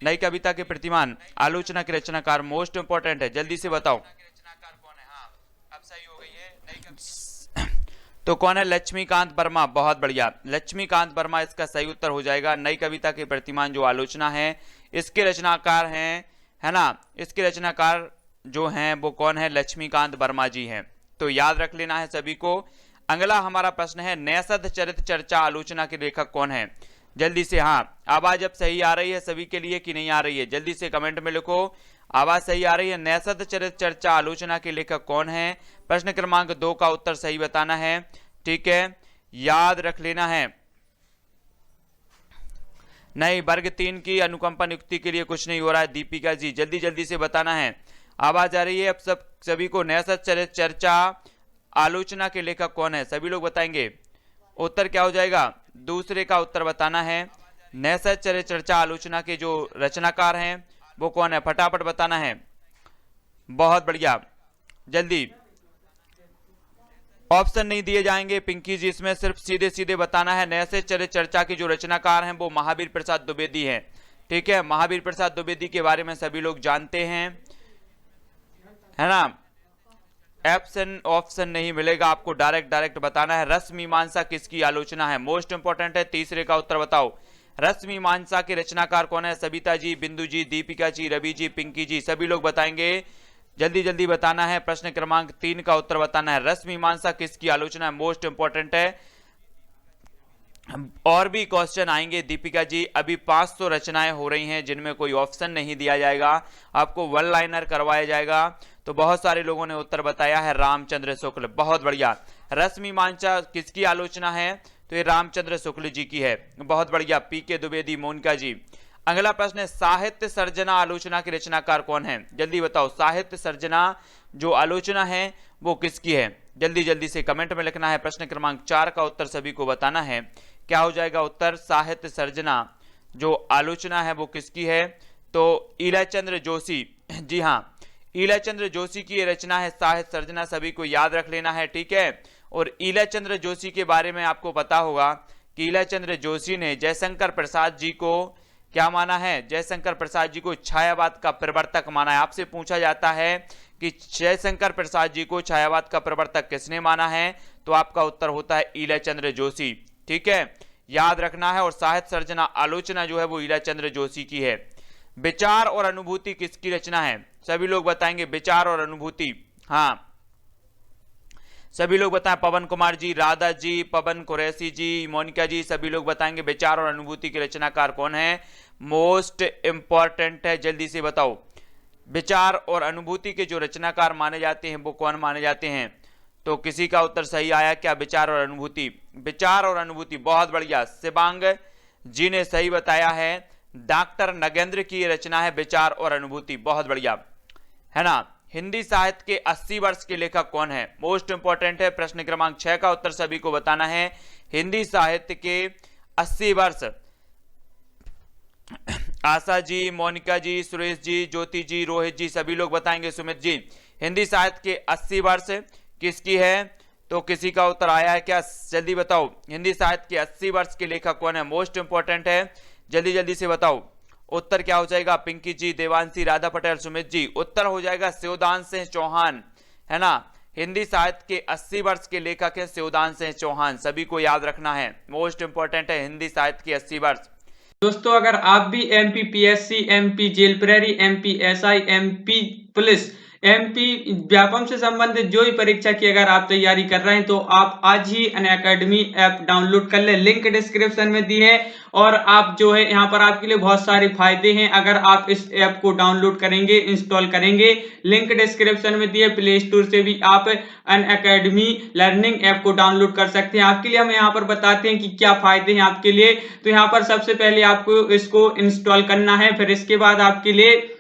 नई कविता के प्रतिमान आलोचना के रचनाकार, मोस्ट इंपॉर्टेंट है, जल्दी से बताओ। अब सही हो गई है। तो कौन है? लक्ष्मीकांत वर्मा। बहुत बढ़िया, लक्ष्मीकांत वर्मा इसका सही उत्तर हो जाएगा। नई कविता के प्रतिमान जो आलोचना है इसके रचनाकार हैं, है ना, इसके रचनाकार जो हैं वो कौन है? लक्ष्मीकांत वर्मा जी हैं। तो याद रख लेना है सभी को। अगला हमारा प्रश्न है, न्यसत चरित चर्चा आलोचना के लेखक कौन है? जल्दी से, हाँ, आवाज अब सही आ रही है सभी के लिए कि नहीं आ रही है? जल्दी से कमेंट में लिखो, आवाज सही आ रही है? न्यसत चरित चर्चा आलोचना के लेखक कौन है? प्रश्न क्रमांक 2 का उत्तर सही बताना है, ठीक है, याद रख लेना है। नहीं, वर्ग 3 की अनुकंपा नियुक्ति के लिए कुछ नहीं हो रहा है दीपिका जी, जल्दी जल्दी से बताना है। आवाज आ रही है अब सभी को? न्यसत चरित चर्चा आलोचना के लेखक कौन है? सभी लोग बताएंगे। उत्तर क्या हो जाएगा? दूसरे का उत्तर बताना है। न्यसत चरित चर्चा आलोचना के जो रचनाकार हैं वो कौन है? फटाफट बताना है। बहुत बढ़िया, जल्दी। ऑप्शन नहीं दिए जाएंगे पिंकी जी, इसमें सिर्फ सीधे सीधे बताना है। न्यसत चरित चर्चा के जो रचनाकार हैं वो महावीर प्रसाद द्विवेदी हैं, ठीक है। महावीर प्रसाद द्विवेदी के बारे में सभी लोग जानते हैं, है ना। ऑप्शन नहीं मिलेगा आपको, डायरेक्ट बताना है। रस मीमांसा किसकी आलोचना है? मोस्ट इंपॉर्टेंट है, तीसरे का उत्तर बताओ। रस मीमांसा के रचनाकार कौन है? सविता जी, बिंदु जी, दीपिका जी, रवि जी, पिंकी जी, सभी लोग बताएंगे, जल्दी जल्दी बताना है। प्रश्न क्रमांक 3 का उत्तर बताना है। रस मीमांसा किसकी आलोचना है? मोस्ट इंपॉर्टेंट है। और भी क्वेश्चन आएंगे दीपिका जी, अभी 500 रचनाएं हो रही हैं जिनमें कोई ऑप्शन नहीं दिया जाएगा, आपको वन लाइनर करवाया जाएगा। तो बहुत सारे लोगों ने उत्तर बताया है रामचंद्र शुक्ल, बहुत बढ़िया। रस मीमांसा किसकी आलोचना है? तो ये रामचंद्र शुक्ल जी की है, बहुत बढ़िया। पीके द्विवेदी, मोनिका जी। अगला प्रश्न है, साहित्य सर्जना आलोचना के रचनाकार कौन है? जल्दी बताओ, साहित्य सर्जना जो आलोचना है वो किसकी है? जल्दी जल्दी से कमेंट में लिखना है। प्रश्न क्रमांक 4 का उत्तर सभी को बताना है, क्या हो जाएगा उत्तर? साहित्य सर्जना जो आलोचना है वो किसकी है? तो ईलाचंद्र जोशी, जी हाँ, ईलाचंद्र जोशी की ये रचना है साहित्य सर्जना, सभी को याद रख लेना है, ठीक है। और ईलाचंद्र जोशी के बारे में आपको पता होगा कि ईलाचंद्र जोशी ने जयशंकर प्रसाद जी को क्या माना है? जयशंकर प्रसाद जी को छायावाद का प्रवर्तक माना है। आपसे पूछा जाता है कि जयशंकर प्रसाद जी को छायावाद का प्रवर्तक किसने माना है? तो आपका उत्तर होता है ईलाचंद्र जोशी, ठीक है, याद रखना है। और साहित्य सर्जना आलोचना जो है वो ईलाचंद्र जोशी की है। विचार और अनुभूति किसकी रचना है? सभी लोग बताएंगे, विचार और अनुभूति, हाँ, सभी लोग बताएं। पवन कुमार जी, राधा जी, पवन कुरैशी जी, मोनिका जी, सभी लोग बताएंगे विचार और अनुभूति के रचनाकार कौन है? मोस्ट इंपॉर्टेंट है, जल्दी से बताओ। विचार और अनुभूति के जो रचनाकार माने जाते हैं वो कौन माने जाते हैं? तो किसी का उत्तर सही आया क्या? विचार और अनुभूति, विचार और अनुभूति, बहुत बढ़िया। शिवांग जी ने सही बताया है, डॉक्टर नगेंद्र की रचना है विचार और अनुभूति, बहुत बढ़िया, है ना। हिंदी साहित्य के 80 वर्ष के लेखक कौन है? मोस्ट इंपॉर्टेंट है। प्रश्न क्रमांक 6 का उत्तर सभी को बताना है। हिंदी साहित्य के 80 वर्ष, आशा जी, मोनिका जी, सुरेश जी, ज्योति जी, रोहित जी, सभी लोग बताएंगे। सुमित जी, हिंदी साहित्य के 80 वर्ष किसकी है? तो किसी का उत्तर आया है क्या? जल्दी बताओ, हिंदी साहित्य के 80 वर्ष के लेखक कौन है? मोस्ट इंपॉर्टेंट है, जल्दी जल्दी से बताओ। उत्तर क्या हो जाएगा? पिंकी जी, देवांशी, राधा पटेल, सुमित जी, उत्तर हो जाएगा शिवदान सिंह चौहान, है ना। हिंदी साहित्य के 80 वर्ष के लेखक है शिवदान सिंह चौहान, सभी को याद रखना है, मोस्ट इंपॉर्टेंट है हिंदी साहित्य के 80 वर्ष। दोस्तों अगर आप भी एमपी पीएससी, एमपी जेल प्रहरी, MP SI, MP police, MP Vyapam से संबंधित जो भी परीक्षा की अगर आप तैयारी कर रहे हैं तो आप आज ही अनअकैडमी ऐप डाउनलोड कर ले, लिंक डिस्क्रिप्शन में दी है। और आप जो है यहाँ पर आपके लिए बहुत सारे फायदे हैं अगर आप इस ऐप को डाउनलोड करेंगे, इंस्टॉल करेंगे। लिंक डिस्क्रिप्शन में दिए, प्ले स्टोर से भी आप अनअकैडमी लर्निंग ऐप को डाउनलोड कर सकते हैं। आपके लिए हम यहाँ पर बताते हैं कि क्या फायदे हैं आपके लिए। तो यहाँ पर सबसे पहले आपको इसको इंस्टॉल करना है, फिर इसके बाद आपके लिए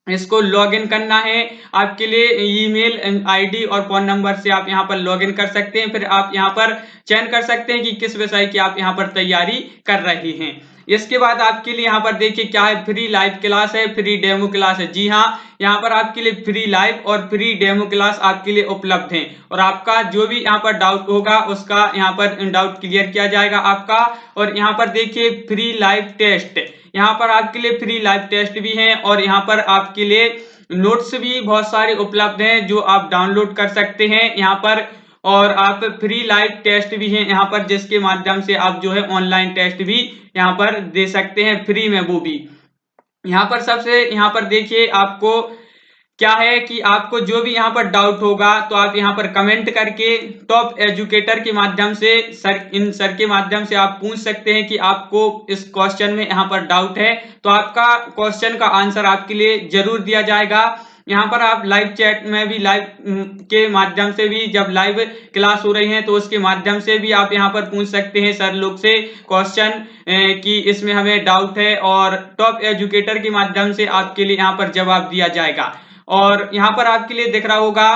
इसको लॉगिन करना है। आपके लिए ईमेल आईडी और फोन नंबर से आप यहाँ पर लॉगिन कर सकते हैं। फिर आप यहाँ पर चयन कर सकते हैं कि किस विषय की आप यहाँ पर तैयारी कर रहे हैं। इसके बाद आपके लिए यहाँ पर देखिए क्या है, फ्री लाइव क्लास है, फ्री डेमो क्लास है। जी हाँ, यहाँ पर आपके लिए फ्री लाइव और फ्री डेमो क्लास आपके लिए उपलब्ध है और आपका जो भी यहाँ पर डाउट होगा उसका यहाँ पर डाउट क्लियर किया जाएगा आपका। और यहाँ पर देखिए फ्री लाइव टेस्ट, यहाँ पर आपके लिए फ्री लाइव टेस्ट भी है और यहाँ पर आपके लिए नोट्स भी बहुत सारे उपलब्ध हैं जो आप डाउनलोड कर सकते हैं यहाँ पर। और आप फ्री लाइव टेस्ट भी हैं यहाँ पर, जिसके माध्यम से आप जो है ऑनलाइन टेस्ट भी यहाँ पर दे सकते हैं फ्री में, वो भी यहाँ पर। सबसे यहाँ पर देखिए आपको क्या है कि आपको जो भी यहाँ पर डाउट होगा तो आप यहाँ पर कमेंट करके टॉप एजुकेटर के माध्यम से इन सर के माध्यम से आप पूछ सकते हैं कि आपको इस क्वेश्चन में यहाँ पर डाउट है, तो आपका क्वेश्चन का आंसर आपके लिए जरूर दिया जाएगा। यहाँ पर आप लाइव चैट में भी, लाइव के माध्यम से भी, जब लाइव क्लास हो रही है तो उसके माध्यम से भी आप यहाँ पर पूछ सकते हैं सर लोग से क्वेश्चन कि इसमें हमें डाउट है, और टॉप एजुकेटर के माध्यम से आपके लिए यहाँ पर जवाब दिया जाएगा। और यहाँ पर आपके लिए दिख रहा होगा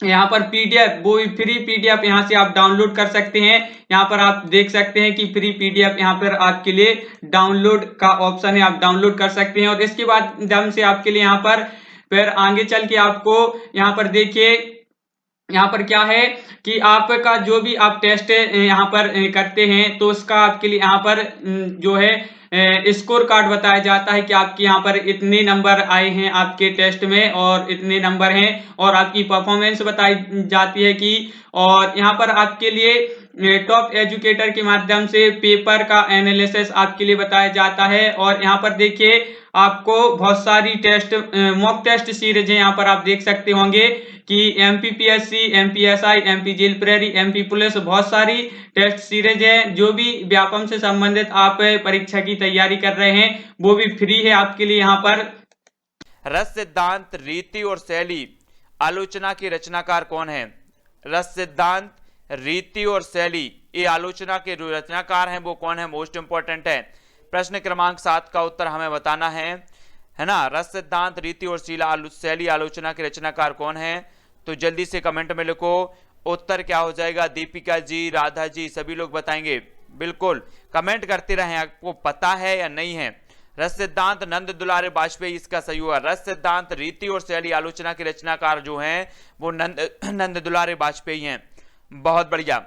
यहाँ पर पीडीएफ, वो फ्री पीडीएफ यहाँ से आप डाउनलोड कर सकते हैं। यहाँ पर आप देख सकते हैं कि फ्री पीडीएफ यहाँ पर आपके लिए डाउनलोड का ऑप्शन है, आप डाउनलोड कर सकते हैं। और इसके माध्यम से आपके लिए यहाँ पर फिर आगे चल के आपको यहाँ पर देखिए यहाँ पर क्या है कि आपका जो भी आप टेस्ट यहाँ पर करते हैं तो उसका आपके लिए यहाँ पर जो है स्कोर कार्ड बताया जाता है कि आपके यहाँ पर इतने नंबर आए हैं आपके टेस्ट में और इतने नंबर हैं, और आपकी परफॉर्मेंस बताई जाती है कि, और यहाँ पर आपके लिए टॉप एजुकेटर के माध्यम से पेपर का एनालिसिस आपके लिए बताया जाता है। और यहाँ पर देखिए आपको बहुत सारी टेस्ट, मॉक टेस्ट सीरीज है, यहाँ पर आप देख सकते होंगे कि एमपीपीएससी, एमपीएसआई, एमपी जेल प्रेरी, एमपी पुलिस, बहुत सारी टेस्ट सीरीज है। जो भी व्यापम से संबंधित आप परीक्षा की तैयारी कर रहे हैं वो भी फ्री है आपके लिए यहाँ पर। रस सिद्धांत, रीति और शैली आलोचना के रचनाकार कौन है? रस सिद्धांत, रीति और शैली, ये आलोचना के जो रचनाकार हैं वो कौन है? मोस्ट इंपॉर्टेंट है। प्रश्न क्रमांक 7 का उत्तर हमें बताना है ना। रस सिद्धांत, रीति और शैली आलोचना के रचनाकार कौन है? तो जल्दी से कमेंट में लिखो उत्तर क्या हो जाएगा। दीपिका जी, राधा जी, सभी लोग बताएंगे। बिल्कुल कमेंट करते रहें, आपको पता है या नहीं है। रस सिद्धांत नंद दुलारे वाजपेयी इसका सही हुआ। रस सिद्धांत, रीति और शैली आलोचना के रचनाकार जो हैं वो नंद दुलारे वाजपेयी हैं। बहुत बढ़िया,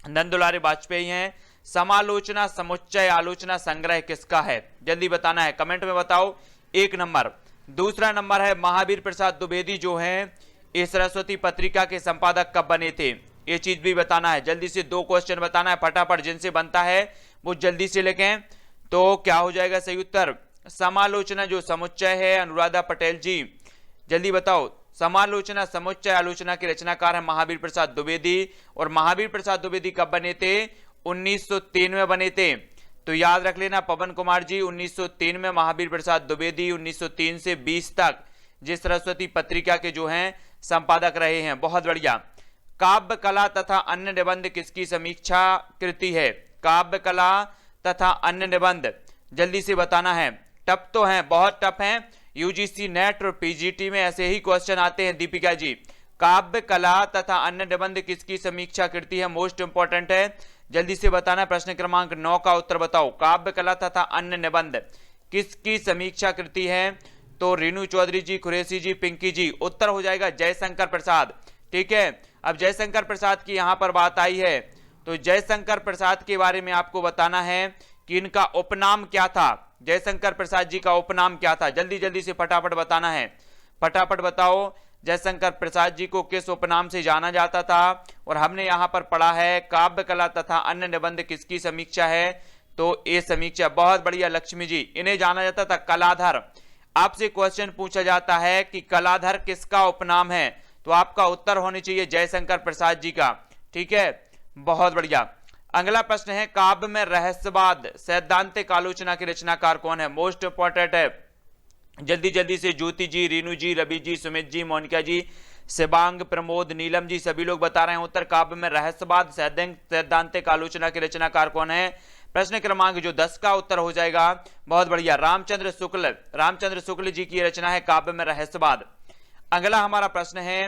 नंद दुलारे वाजपेयी हैं। समालोचना समुच्चय आलोचना संग्रह किसका है? जल्दी बताना है, कमेंट में बताओ। 1 नंबर। दूसरा नंबर है महावीर प्रसाद द्विवेदी जो हैं इस सरस्वती पत्रिका के संपादक कब बने थे? ये चीज भी बताना है। जल्दी से 2 क्वेश्चन बताना है फटाफट, जिनसे बनता है वो जल्दी से लिखें। तो क्या हो जाएगा सही उत्तर? समालोचना जो समुच्चय है, अनुराधा पटेल जी जल्दी बताओ। समालोचना समुच्चय आलोचना के रचनाकार है महावीर प्रसाद द्विवेदी। और महावीर प्रसाद द्विवेदी कब बने थे? 1903 में बने थे। तो याद रख लेना पवन कुमार जी, 1903 में महावीर प्रसाद द्विवेदी 1903 से 20 तक जिस सरस्वती पत्रिका के जो हैं संपादक रहे हैं। बहुत बढ़िया। काव्य कला तथा अन्य निबंध किसकी समीक्षा कृति है? काव्य कला तथा अन्य निबंध जल्दी से बताना है। टफ तो हैं, बहुत टफ हैं। यूजीसी नेट और पीजीटी में ऐसे ही क्वेश्चन आते हैं दीपिका जी। काव्य कला तथा अन्य निबंध किसकी समीक्षा कृति है? मोस्ट इंपॉर्टेंट है, जल्दी से बताना। प्रश्न क्रमांक 9 का उत्तर बताओ। काव्य कला तथा अन्य निबंध किसकी समीक्षा कृति है? तो रेणु चौधरी जी, कुरैशी जी, पिंकी जी। उत्तर हो जाएगा जयशंकर प्रसाद। ठीक है, अब जयशंकर प्रसाद की यहां पर बात आई है तो जयशंकर प्रसाद के बारे में आपको बताना है कि इनका उपनाम क्या था। जयशंकर प्रसाद जी का उपनाम क्या था? जल्दी जल्दी से फटाफट बताना है, फटाफट बताओ। जयशंकर प्रसाद जी को किस उपनाम से जाना जाता था? और हमने यहां पर पढ़ा है काव्य कला तथा अन्य निबंध किसकी समीक्षा है? तो ये समीक्षा। बहुत बढ़िया लक्ष्मी जी, इन्हें जाना जाता था कलाधर। आपसे क्वेश्चन पूछा जाता है कि कलाधर किसका उपनाम है, तो आपका उत्तर होनी चाहिए जयशंकर प्रसाद जी का। ठीक है, बहुत बढ़िया। अगला प्रश्न है काव्य में रहस्यवाद सैद्धांतिक आलोचना के रचनाकार कौन है? मोस्ट इंपॉर्टेंट है, जल्दी जल्दी से। ज्योति जी, रीनू जी, रवि जी, सुमित जी, मोनिका जी, शिवांग, प्रमोद, नीलम जी, सभी लोग बता रहे हैं उत्तर। काव्य में रहस्यवाद सैद्धांतिक आलोचना के रचनाकार कौन है? प्रश्न क्रमांक जो 10 का उत्तर हो जाएगा। बहुत बढ़िया, रामचंद्र शुक्ल जी की रचना है काव्य में रहस्यवाद। अगला हमारा प्रश्न है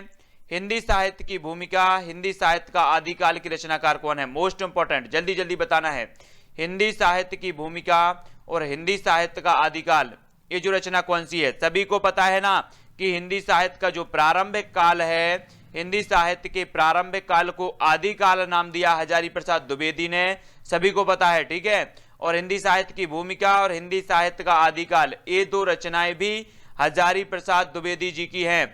हिंदी साहित्य की भूमिका, हिंदी साहित्य का आदिकाल की रचनाकार कौन है? मोस्ट इंपॉर्टेंट, जल्दी जल्दी बताना है। हिंदी साहित्य की भूमिका और हिंदी साहित्य का आदिकाल, ये जो रचना कौन सी है? सभी को पता है ना कि हिंदी साहित्य का जो प्रारंभिक काल है, हिंदी साहित्य के प्रारंभिक काल को आदिकाल नाम दिया हजारी प्रसाद द्विवेदी ने, सभी को पता है, ठीक है। और हिंदी साहित्य की भूमिका और हिंदी साहित्य का आदिकाल, ये दो रचनाएं भी हजारी प्रसाद द्विवेदी जी की हैं।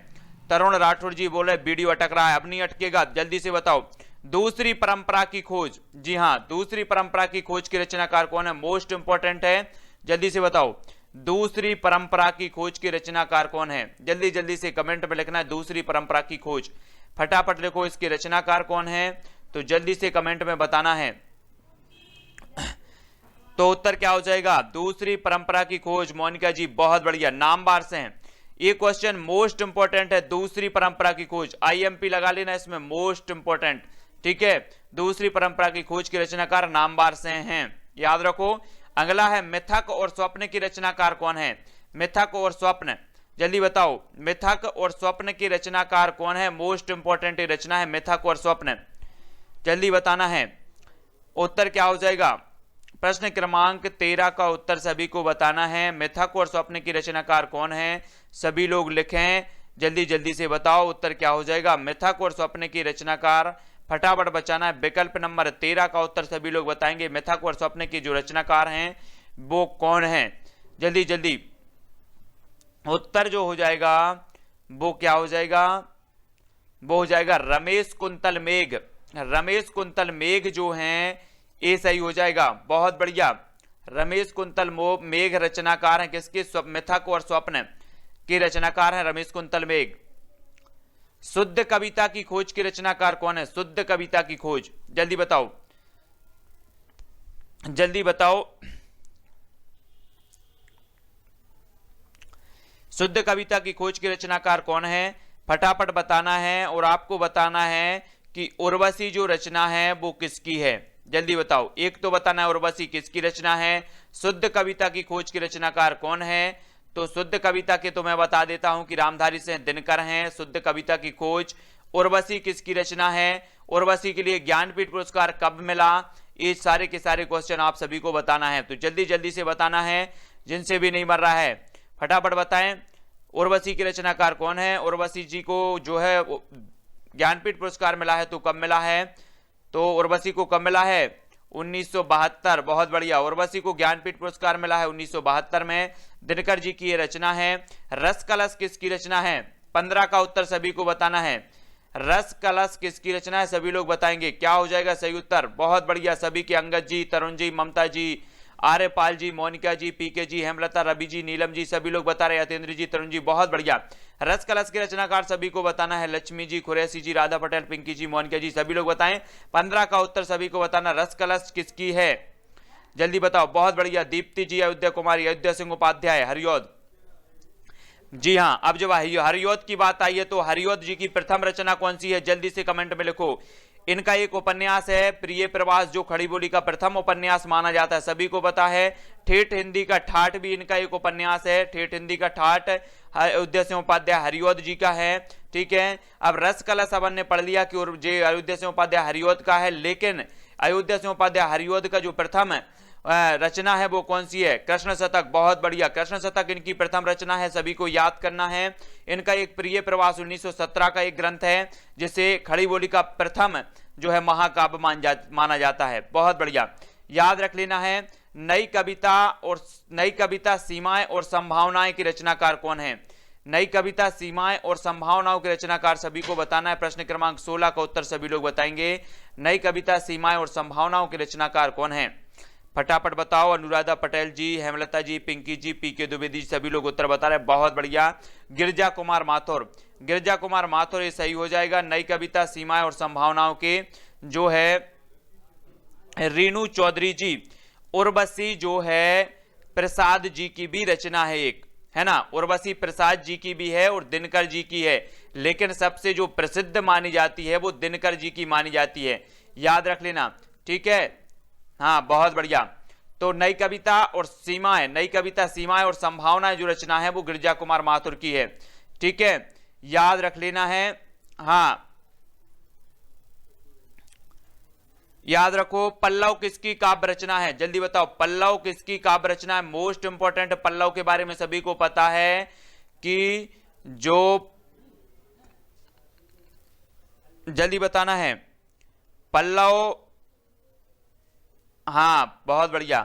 तरुण राठौर जी बोले वीडियो अटक रहा है, अब नहीं अटकेगा, जल्दी से बताओ। दूसरी परंपरा की खोज, जी हाँ, दूसरी परंपरा की खोज के रचनाकार कौन है? मोस्ट इंपॉर्टेंट है, जल्दी से बताओ। दूसरी परंपरा की खोज के रचनाकार कौन है? जल्दी जल्दी से कमेंट में लिखना है, दूसरी परंपरा की खोज, फटाफट लिखो इसके रचनाकार कौन है, तो जल्दी से कमेंट में बताना है। तो उत्तर क्या हो जाएगा? दूसरी परंपरा की खोज। मोनिका जी बहुत बढ़िया, नाम बार से हैं। ये क्वेश्चन मोस्ट इंपॉर्टेंट है, दूसरी परंपरा की खोज, आईएमपी लगा लेना इसमें, मोस्ट इंपॉर्टेंट, ठीक है। दूसरी परंपरा की खोज के रचनाकार नाम बार से हैं, याद रखो। अगला है मिथक और स्वप्न की रचनाकार कौन है? मिथक और स्वप्न, जल्दी बताओ, मिथक और स्वप्न की रचनाकार कौन है? मोस्ट इंपॉर्टेंट रचना है मिथक और स्वप्न, जल्दी बताना है। उत्तर क्या हो जाएगा? प्रश्न क्रमांक 13 का उत्तर सभी को बताना है। मिथक और स्वप्न की रचनाकार कौन है? सभी लोग लिखें, जल्दी जल्दी से बताओ उत्तर क्या हो जाएगा। मिथक और स्वप्न की रचनाकार फटाफट बचाना है। विकल्प नंबर 13 का उत्तर सभी लोग बताएंगे। मिथक और स्वप्न की जो रचनाकार हैं वो कौन है? जल्दी जल्दी, उत्तर जो हो जाएगा वो क्या हो जाएगा? वो हो जाएगा रमेश कुंतल मेघ। रमेश कुंतल मेघ जो हैं ये सही हो जाएगा, बहुत बढ़िया। रमेश कुंतल मेघ रचनाकार हैं किसके? मिथक और स्वप्न के रचनाकार हैं रमेश कुंतल मेघ। शुद्ध कविता की खोज के रचनाकार कौन है? शुद्ध कविता की खोज, जल्दी बताओ, जल्दी बताओ। शुद्ध कविता की खोज के रचनाकार कौन है? फटाफट बताना है और आपको बताना है कि उर्वशी जो रचना है वो किसकी है, जल्दी बताओ। एक तो बताना है उर्वशी किसकी रचना है। शुद्ध कविता की खोज के रचनाकार कौन है? तो शुद्ध कविता के तो मैं बता देता हूं कि रामधारी सिंह दिनकर हैं। शुद्ध कविता की खोज, उर्वशी किसकी रचना है? उर्वशी के लिए ज्ञानपीठ पुरस्कार कब मिला? ये सारे के सारे क्वेश्चन आप सभी को बताना है, तो जल्दी जल्दी से बताना है, जिनसे भी नहीं बन रहा है फटाफट बताएं। उर्वशी की रचनाकार कौन है? उर्वशी जी को जो है ज्ञानपीठ पुरस्कार मिला है, तो कब मिला है? तो उर्वशी को कब मिला है? 1972, बहुत बढ़िया। उर्वशी को ज्ञानपीठ पुरस्कार मिला है 1972 में। दिनकर जी की ये रचना है। रस कलश किसकी रचना है? 15 का उत्तर सभी को बताना है। रस कलश किसकी रचना है? सभी लोग बताएंगे, क्या हो जाएगा सही उत्तर? बहुत बढ़िया, सभी के अंगद जी, तरुण जी, ममता जी, आर्यपाल जी, मोनिका जी, पीके जी, हेमलता, रवि जी, नीलम जी, सभी लोग बता रहे हैं, यतेंद्र जी, तरुण जी, बहुत बढ़िया। रस कलश के रचनाकार सभी को बताना है। लक्ष्मी जी, कुरैशी जी, राधा पटेल, पिंकी जी, मोनिका जी, सभी लोग बताएं। 15 का उत्तर सभी को बताना, रस कलश किसकी है, जल्दी बताओ। बहुत बढ़िया, दीप्ति जी, अयोध्या कुमारी, अयोध्या सिंह उपाध्याय, हरिऔध। जी हाँ, अब जब हरिऔध की बात आई है तो हरिऔध जी की प्रथम रचना कौन सी है? जल्दी से कमेंट में लिखो। इनका एक उपन्यास है प्रिय प्रवास, जो खड़ी बोली का प्रथम उपन्यास माना जाता है, सभी को पता है। ठेठ हिंदी का ठाठ भी इनका एक उपन्यास है। ठेठ हिंदी का ठाठ अयोध्या सिंह उपाध्याय हरिऔध जी का है, ठीक है। अब रस कलश अपन ने पढ़ लिया कि अयोध्या सिंह उपाध्याय हरिऔध का है, लेकिन अयोध्या सिंह उपाध्याय हरिऔध का जो प्रथम रचना है वो कौन सी है? कृष्ण शतक, बहुत बढ़िया। कृष्ण शतक इनकी प्रथम रचना है, सभी को याद करना है। इनका एक प्रिय प्रवास 1917 का एक ग्रंथ है, जिसे खड़ी बोली का प्रथम जो है महाकाव्य माना जाता है, बहुत बढ़िया, याद रख लेना है। नई कविता सीमाएं और संभावनाएं की रचनाकार कौन है? नई कविता सीमाएं और संभावनाओं के रचनाकार सभी को बताना है। प्रश्न क्रमांक 16 का उत्तर सभी लोग बताएंगे। नई कविता सीमाएं और संभावनाओं के रचनाकार कौन है? फटाफट बताओ। अनुराधा पटेल जी, हेमलता जी, पिंकी जी, पीके द्विवेदी, सभी लोग उत्तर बता रहे हैं, बहुत बढ़िया। गिरजा कुमार माथुर, गिरजा कुमार माथुर ये सही हो जाएगा। नई कविता सीमाएं और संभावनाओं के जो है रीनू चौधरी जी। उर्वशी जो है प्रसाद जी की भी रचना है एक, है ना। उर्वशी प्रसाद जी की भी है और दिनकर जी की है, लेकिन सबसे जो प्रसिद्ध मानी जाती है वो दिनकर जी की मानी जाती है, याद रख लेना, ठीक है। हाँ, बहुत बढ़िया। तो नई कविता और सीमाएं, नई कविता सीमाएं और संभावनाएं जो रचना है वो गिरजा कुमार माथुर की है, ठीक है, याद रख लेना है। हाँ, याद रखो, पल्लव किसकी काव्य रचना है, जल्दी बताओ, पल्लव किसकी काव्य रचना है। मोस्ट इंपॉर्टेंट, पल्लव के बारे में सभी को पता है कि जो, जल्दी बताना है, पल्लव, हाँ बहुत बढ़िया।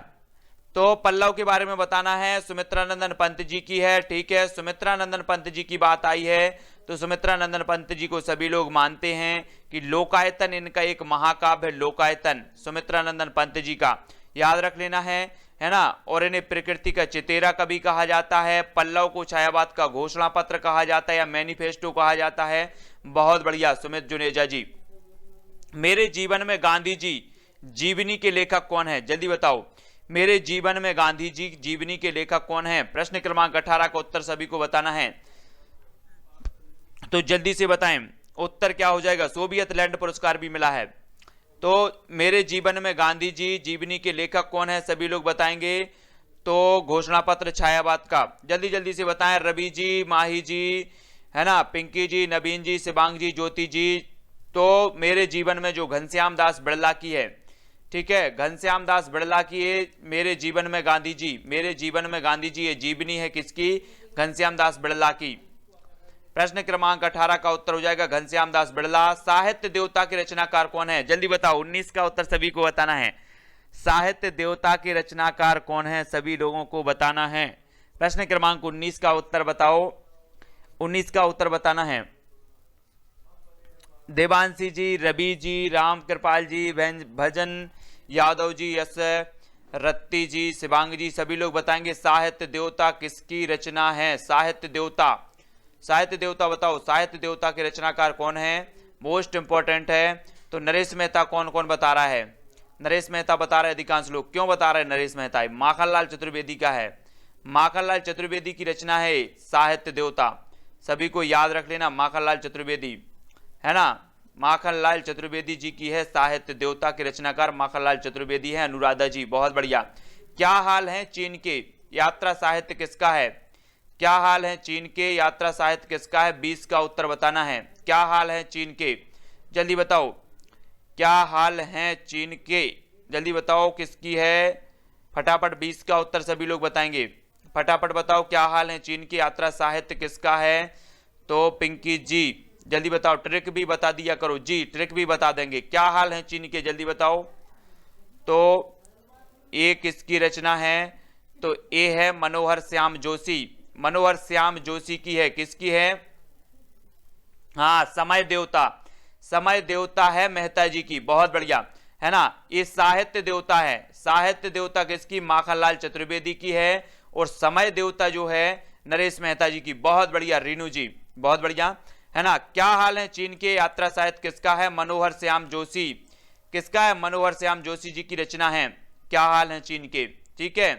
तो पल्लव के बारे में बताना है, सुमित्रानंदन पंत जी की है, ठीक है। सुमित्रानंदन पंत जी की बात आई है तो सुमित्रानंदन पंत जी को सभी लोग मानते हैं कि लोकायतन इनका एक महाकाव्य है, लोकायतन सुमित्रानंदन पंत जी का, याद रख लेना है ना। और इन्हें प्रकृति का चितेरा कभी कहा जाता है, पल्लव को छायावाद का घोषणा पत्र कहा जाता है या मैनिफेस्टो कहा जाता है। बहुत बढ़िया सुमित जुनेजा जी। मेरे जीवन में गांधी जी जीवनी के लेखक कौन है, जल्दी बताओ, मेरे जीवन में गांधी जी जीवनी के लेखक कौन है। प्रश्न क्रमांक 18 का उत्तर सभी को बताना है, तो जल्दी से बताएं उत्तर क्या हो जाएगा। सोवियत लैंड पुरस्कार भी मिला है। तो मेरे जीवन में गांधी जी जीवनी के लेखक कौन है, सभी लोग बताएंगे। तो घोषणा पत्र छायावाद का, जल्दी जल्दी से बताएं। रवि जी, माही जी, है ना, पिंकी जी, नवीन जी, शिवांग जी, ज्योति जी। तो मेरे जीवन में जो घनश्याम दास बिड़ला की है, ठीक है, घनश्याम दास बिड़ला की है मेरे जीवन में गांधी जी, मेरे जीवन में गांधी जी, ये जीवनी है किसकी, घनश्याम दास बिड़ला की। प्रश्न क्रमांक 18 का उत्तर हो जाएगा घनश्याम दास बिड़ला। साहित्य देवता के रचनाकार कौन है, जल्दी बताओ। 19 का उत्तर सभी को बताना है। साहित्य देवता के रचनाकार कौन है, सभी लोगों को बताना है। प्रश्न क्रमांक 19 का उत्तर बताओ, 19 का उत्तर बताना है। देवांशी जी, रवि जी, राम कृपाल जी, भजन यादव जी, यश रत्ती जी, शिवांग जी, सभी लोग बताएंगे साहित्य देवता किसकी रचना है। साहित्य देवता, साहित्य देवता बताओ, साहित्य देवता के रचनाकार कौन है, मोस्ट इंपॉर्टेंट है। तो नरेश मेहता कौन कौन बता रहा है, नरेश मेहता बता रहे अधिकांश लोग। क्यों बता रहे हैं नरेश मेहता, माखनलाल चतुर्वेदी का है, माखनलाल चतुर्वेदी की रचना है साहित्य देवता, सभी को याद रख लेना, माखनलाल चतुर्वेदी, है ना, माखनलाल चतुर्वेदी जी की है साहित्य देवता के रचनाकार माखनलाल चतुर्वेदी है। अनुराधा जी, बहुत बढ़िया। क्या हाल है चीन के, यात्रा साहित्य किसका है, क्या हाल है चीन के, यात्रा साहित्य किसका है। 20 का उत्तर बताना है। क्या हाल है चीन के, जल्दी बताओ, क्या हाल है चीन के, जल्दी बताओ किसकी है, फटाफट 20 का उत्तर सभी लोग बताएंगे, फटाफट बताओ क्या हाल है चीन की, यात्रा साहित्य किसका है। तो पिंकी जी जल्दी बताओ, ट्रिक भी बता दिया करो जी, ट्रिक भी बता देंगे। क्या हाल है चीन के, जल्दी बताओ। तो ये किसकी रचना है, तो ये है मनोहर श्याम जोशी, मनोहर श्याम जोशी की है, किसकी है, हाँ समय देवता, समय देवता है मेहता जी की, बहुत बढ़िया, है ना। ये साहित्य देवता है, साहित्य देवता किसकी, माखनलाल चतुर्वेदी की है। और समय देवता जो है नरेश मेहता जी की, बहुत बढ़िया रीनू जी, बहुत बढ़िया, है ना। क्या हाल है चीन के, यात्रा साहित्य किसका है, मनोहर श्याम जोशी, किसका है, मनोहर श्याम जोशी जी की रचना है क्या हाल है चीन के, ठीक है।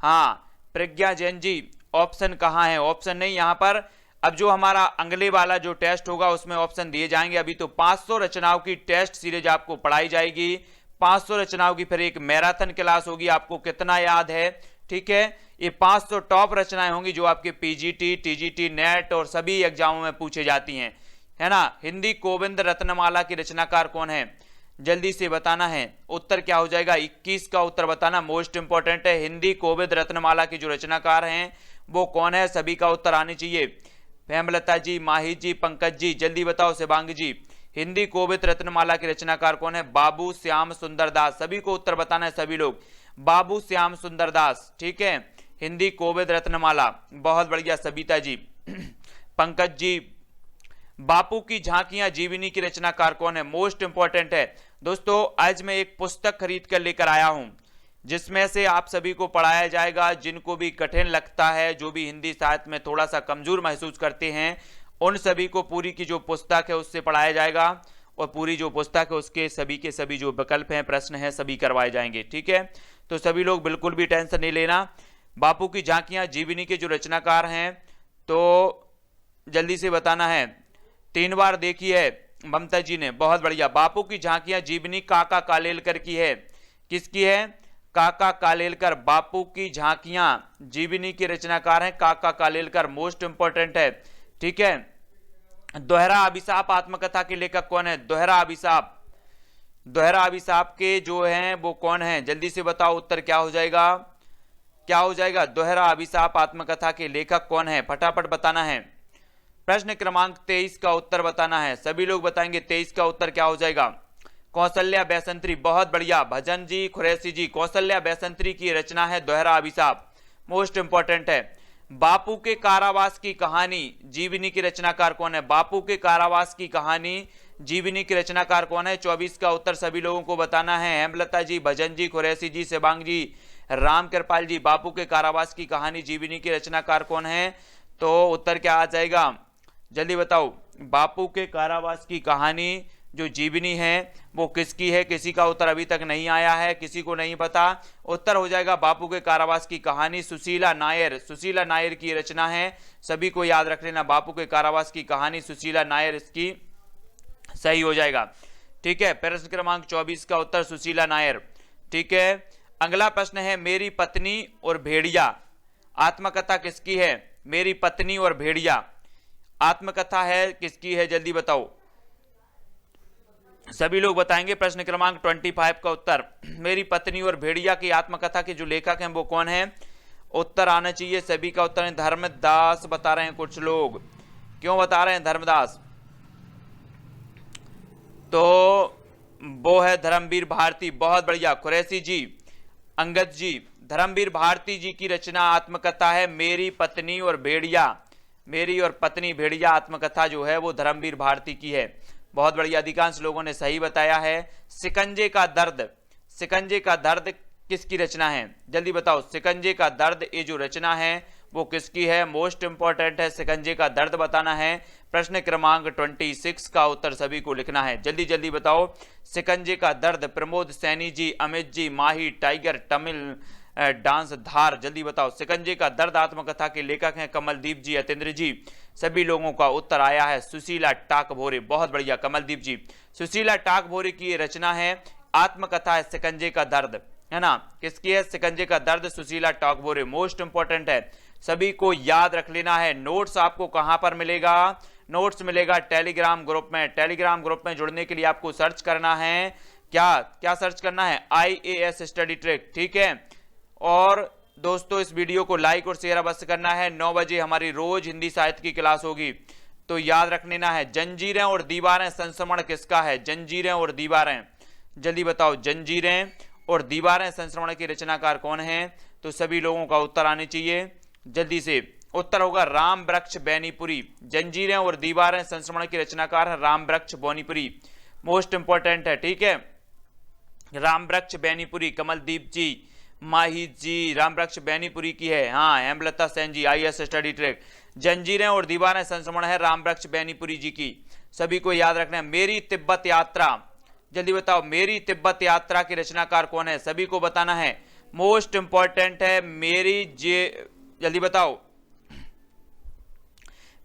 हाँ प्रज्ञा जैन जी, ऑप्शन कहाँ है, ऑप्शन नहीं यहाँ पर। अब जो हमारा अगले वाला जो टेस्ट होगा उसमें ऑप्शन दिए जाएंगे। अभी तो 500 रचनाओं की टेस्ट सीरीज आपको पढ़ाई जाएगी, 500 रचनाओं की फिर एक मैराथन क्लास होगी, आपको कितना याद है, ठीक है। ये 500 टॉप रचनाएं होंगी जो आपके पीजीटी, टीजीटी, नेट और सभी एग्जामों में पूछे जाती हैं, है ना। हिंदी गोविंद रत्नमाला की रचनाकार कौन है, जल्दी से बताना है। उत्तर क्या हो जाएगा, 21 का उत्तर बताना, मोस्ट इंपॉर्टेंट है। हिंदी गोविंद रत्नमाला की जो रचनाकार हैं वो कौन है, सभी का उत्तर आने चाहिए। हेमलता जी, माही जी, पंकज जी, जल्दी बताओ। शिवांग जी, हिंदी गोविंद रत्नमाला के रचनाकार कौन है, बाबू श्याम सुंदर दास, सभी को उत्तर बताना है सभी लोग, बाबू श्याम सुंदर दास, ठीक है। हिंदी कोविद रत्नमाला, बहुत बढ़िया सबिता जी। पंकज जी, बापू की झांकियां जीवनी की रचनाकार कौन है, मोस्ट इंपॉर्टेंट है। दोस्तों आज मैं एक पुस्तक खरीद कर लेकर आया हूं जिसमें से आप सभी को पढ़ाया जाएगा, जिनको भी कठिन लगता है, जो भी हिंदी साहित्य में थोड़ा सा कमजोर महसूस करते हैं, उन सभी को पूरी की जो पुस्तक है उससे पढ़ाया जाएगा और पूरी जो पुस्तक है उसके सभी के सभी जो विकल्प हैं, प्रश्न हैं, सभी करवाए जाएंगे, ठीक है। तो सभी लोग बिल्कुल भी टेंशन नहीं लेना। बापू की झांकियां जीवनी के जो रचनाकार हैं तो जल्दी से बताना है, 3 बार देखी है ममता जी ने, बहुत बढ़िया। बापू की झांकियां जीवनी काका कालेलकर की है, किसकी है, काका कालेलकर। बापू की झांकियां जीवनी के रचनाकार हैं काका कालेलकर, मोस्ट इंपॉर्टेंट है, ठीक है। दोहरा अभिशाप आत्मकथा के लेखक कौन है, दोहरा अभिशाप, दोहरा अभिशाप के जो हैं वो कौन हैं, जल्दी से बताओ उत्तर क्या हो जाएगा, क्या हो जाएगा। दोहरा अभिशाप आत्मकथा के लेखक कौन है, फटाफट बताना है। प्रश्न क्रमांक 23 का उत्तर बताना है, सभी लोग बताएंगे 23 का उत्तर क्या हो जाएगा। कौशल्या बैसंत्री, बहुत बढ़िया भजन जी, खुरैसी जी, कौशल्या बैसंत्री की रचना है दोहरा अभिशाप, मोस्ट इंपॉर्टेंट है। बापू के कारावास की कहानी जीवनी की रचनाकार कौन है, बापू के कारावास की कहानी जीवनी की रचनाकार कौन है। 24 का उत्तर सभी लोगों को बताना है। हेमलता जी, भजन जी, खुरैसी जी, सेबांग जी, राम कृपाल जी, बापू के कारावास की कहानी जीवनी की रचनाकार कौन है, तो उत्तर क्या आ जाएगा, जल्दी बताओ। बापू के कारावास की कहानी जो जीवनी है वो किसकी है, किसी का उत्तर अभी तक नहीं आया है, किसी को नहीं पता। उत्तर हो जाएगा बापू के कारावास की कहानी सुशीला नायर, सुशीला नायर की रचना है, सभी को याद रख लेना। बापू के कारावास की कहानी सुशीला नायर, इसकी सही हो जाएगा। ठीक है, प्रश्न क्रमांक 24 का उत्तर सुशीला नायर। ठीक है, अगला प्रश्न है मेरी पत्नी और भेड़िया, आत्मकथा किसकी है, मेरी पत्नी और भेड़िया आत्मकथा है किसकी है, जल्दी बताओ, सभी लोग बताएंगे। प्रश्न क्रमांक 25 का उत्तर मेरी पत्नी और भेड़िया की आत्मकथा के जो लेखक हैं वो कौन है, उत्तर आना चाहिए सभी का। उत्तर है धर्मदास बता रहे हैं कुछ लोग, क्यों बता रहे हैं धर्मदास, तो वो है धर्मवीर भारती, बहुत बढ़िया। कुरैशी जी, अंगद जी, धर्मवीर भारती जी की रचना आत्मकथा है मेरी पत्नी और भेड़िया, मेरी और पत्नी भेड़िया आत्मकथा जो है वो धर्मवीर भारती की है, बहुत बढ़िया। अधिकांश लोगों ने सही बताया है। शिकंजे का दर्द, शिकंजे का दर्द किसकी रचना है, जल्दी बताओ। शिकंजे का दर्द ये जो रचना है वो किसकी है, मोस्ट इंपॉर्टेंट है, शिकंजे का दर्द बताना है। प्रश्न क्रमांक 26 का उत्तर सभी को लिखना है, जल्दी जल्दी बताओ। शिकंजे का दर्द प्रमोद सैनी जी, अमित जी, माही, टाइगर, तमिल डांस धार, जल्दी बताओ। शिकंजे का दर्द आत्मकथा के लेखक हैं कमलदीप जी, अतेंद्र जी, सभी लोगों का उत्तर आया है सुशीला टाकभोरे, बहुत बढ़िया कमलदीप जी। सुशीला टाकभोरे की रचना है आत्मकथा है शिकंजे का दर्द, है ना, किसकी है, शिकंजे का दर्द सुशीला टाकभोरे, मोस्ट इंपॉर्टेंट है, सभी को याद रख लेना है। नोट्स आपको कहां पर मिलेगा, नोट्स मिलेगा टेलीग्राम ग्रुप में। टेलीग्राम ग्रुप में जुड़ने के लिए आपको सर्च करना है, क्या क्या सर्च करना है, IAS स्टडी ट्रिक, ठीक है। और दोस्तों इस वीडियो को लाइक और शेयर अवश्य करना है। 9 बजे हमारी रोज हिंदी साहित्य की क्लास होगी, तो याद रख लेना है। जंजीरें और दीवारें संस्मरण किसका है, जंजीरें और दीवारें, जल्दी बताओ। जंजीरें और दीवारें संस्मरण के रचनाकार कौन है, तो सभी लोगों का उत्तर आने चाहिए जल्दी से। उत्तर होगा राम वृक्ष बैनीपुरी, जंजीरें और दीवारें संस्मरण के रचनाकार है राम वृक्ष बैनीपुरी, मोस्ट इंपॉर्टेंट है, ठीक है। राम वृक्ष बैनीपुरी, कमलदीप जी, माही जी, राम वृक्ष बैनीपुरी की है, हाँ। हेमलता सेन जी, IAS स्टडी ट्रैक। जंजीरें और दीवारें संस्मरण है राम वृक्ष बैनीपुरी जी की, सभी को याद रखना है। मेरी तिब्बत यात्रा, जल्दी बताओ, मेरी तिब्बत यात्रा की रचनाकार कौन है, सभी को बताना है, मोस्ट इंपॉर्टेंट है। जल्दी बताओ,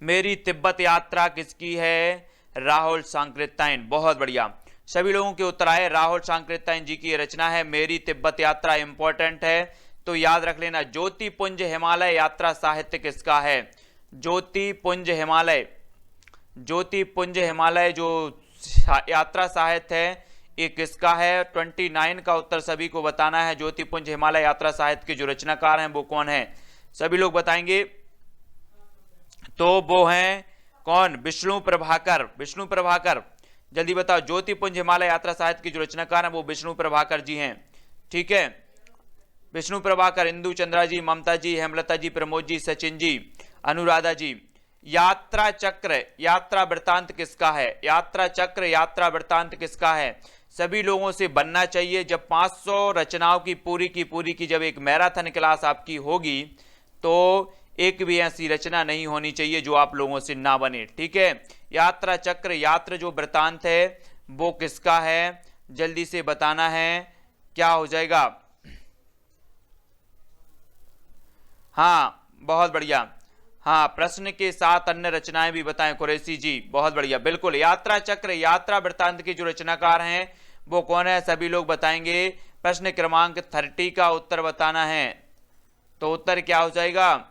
मेरी तिब्बत यात्रा किसकी है, राहुल सांकृत्यायन, बहुत बढ़िया, सभी लोगों के उत्तर आए। राहुल सांकृत्यायन जी की रचना है मेरी तिब्बत यात्रा, इंपॉर्टेंट है, तो याद रख लेना। ज्योतिपुंज हिमालय यात्रा साहित्य किसका है, ज्योतिपुंज हिमालय, ज्योतिपुंज हिमालय जो यात्रा साहित्य है ये किसका है, 29 का उत्तर सभी को बताना है। ज्योतिपुंज हिमालय यात्रा साहित्य के जो रचनाकार हैं वो कौन है, सभी लोग बताएंगे, तो वो हैं कौन, विष्णु प्रभाकर, विष्णु प्रभाकर, जल्दी बताओ। ज्योतिपुंज हिमालय यात्रा साहित्य की जो रचनाकार है वो विष्णु प्रभाकर जी हैं, ठीक है। विष्णु प्रभाकर, इंदु चंद्रा जी, ममता जी, हेमलता जी, प्रमोद जी, सचिन जी, अनुराधा जी। यात्रा चक्र यात्रा वृत्तांत किसका है, यात्रा चक्र यात्रा वृत्तांत किसका है, सभी लोगों से बनना चाहिए। जब 500 रचनाओं की पूरी की जब एक मैराथन क्लास आपकी होगी तो एक भी ऐसी रचना नहीं होनी चाहिए जो आप लोगों से ना बने, ठीक है। यात्रा चक्र यात्रा जो वृत्तांत है वो किसका है, जल्दी से बताना है, क्या हो जाएगा, हाँ बहुत बढ़िया, हाँ प्रश्न के साथ अन्य रचनाएं भी बताएं कुरैशी जी, बहुत बढ़िया, बिल्कुल। यात्रा चक्र यात्रा वृत्तांत के जो रचनाकार हैं वो कौन है, सभी लोग बताएंगे। प्रश्न क्रमांक 30 का उत्तर बताना है, तो उत्तर क्या हो जाएगा,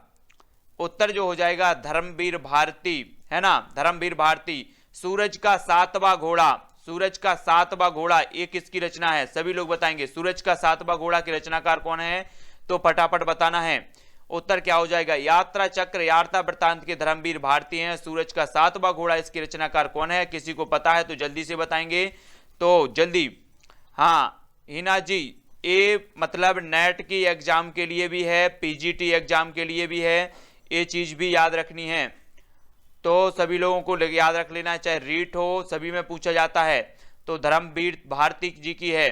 उत्तर जो हो जाएगा धर्मवीर भारती, है ना, धर्मवीर भारती। सूरज का 7वां घोड़ा, सूरज का सातवां घोड़ा ये किसकी रचना है? सभी लोग बताएंगे सूरज का सातवां घोड़ा के रचनाकार कौन है? तो फटाफट बताना है। उत्तर क्या हो जाएगा? यात्रा चक्र यात्रा वृत्तांत के धर्मवीर भारती हैं। सूरज का सातवां घोड़ा इसके रचनाकार कौन है? किसी को पता है तो जल्दी से बताएंगे, तो जल्दी। हाँ हिना जी, ये मतलब नेट की एग्जाम के लिए भी है, पीजीटी एग्जाम के लिए भी है, ये चीज भी याद रखनी है। तो सभी लोगों को याद रख लेना है, चाहे रीट हो सभी में पूछा जाता है। तो धर्मवीर भारती जी की है।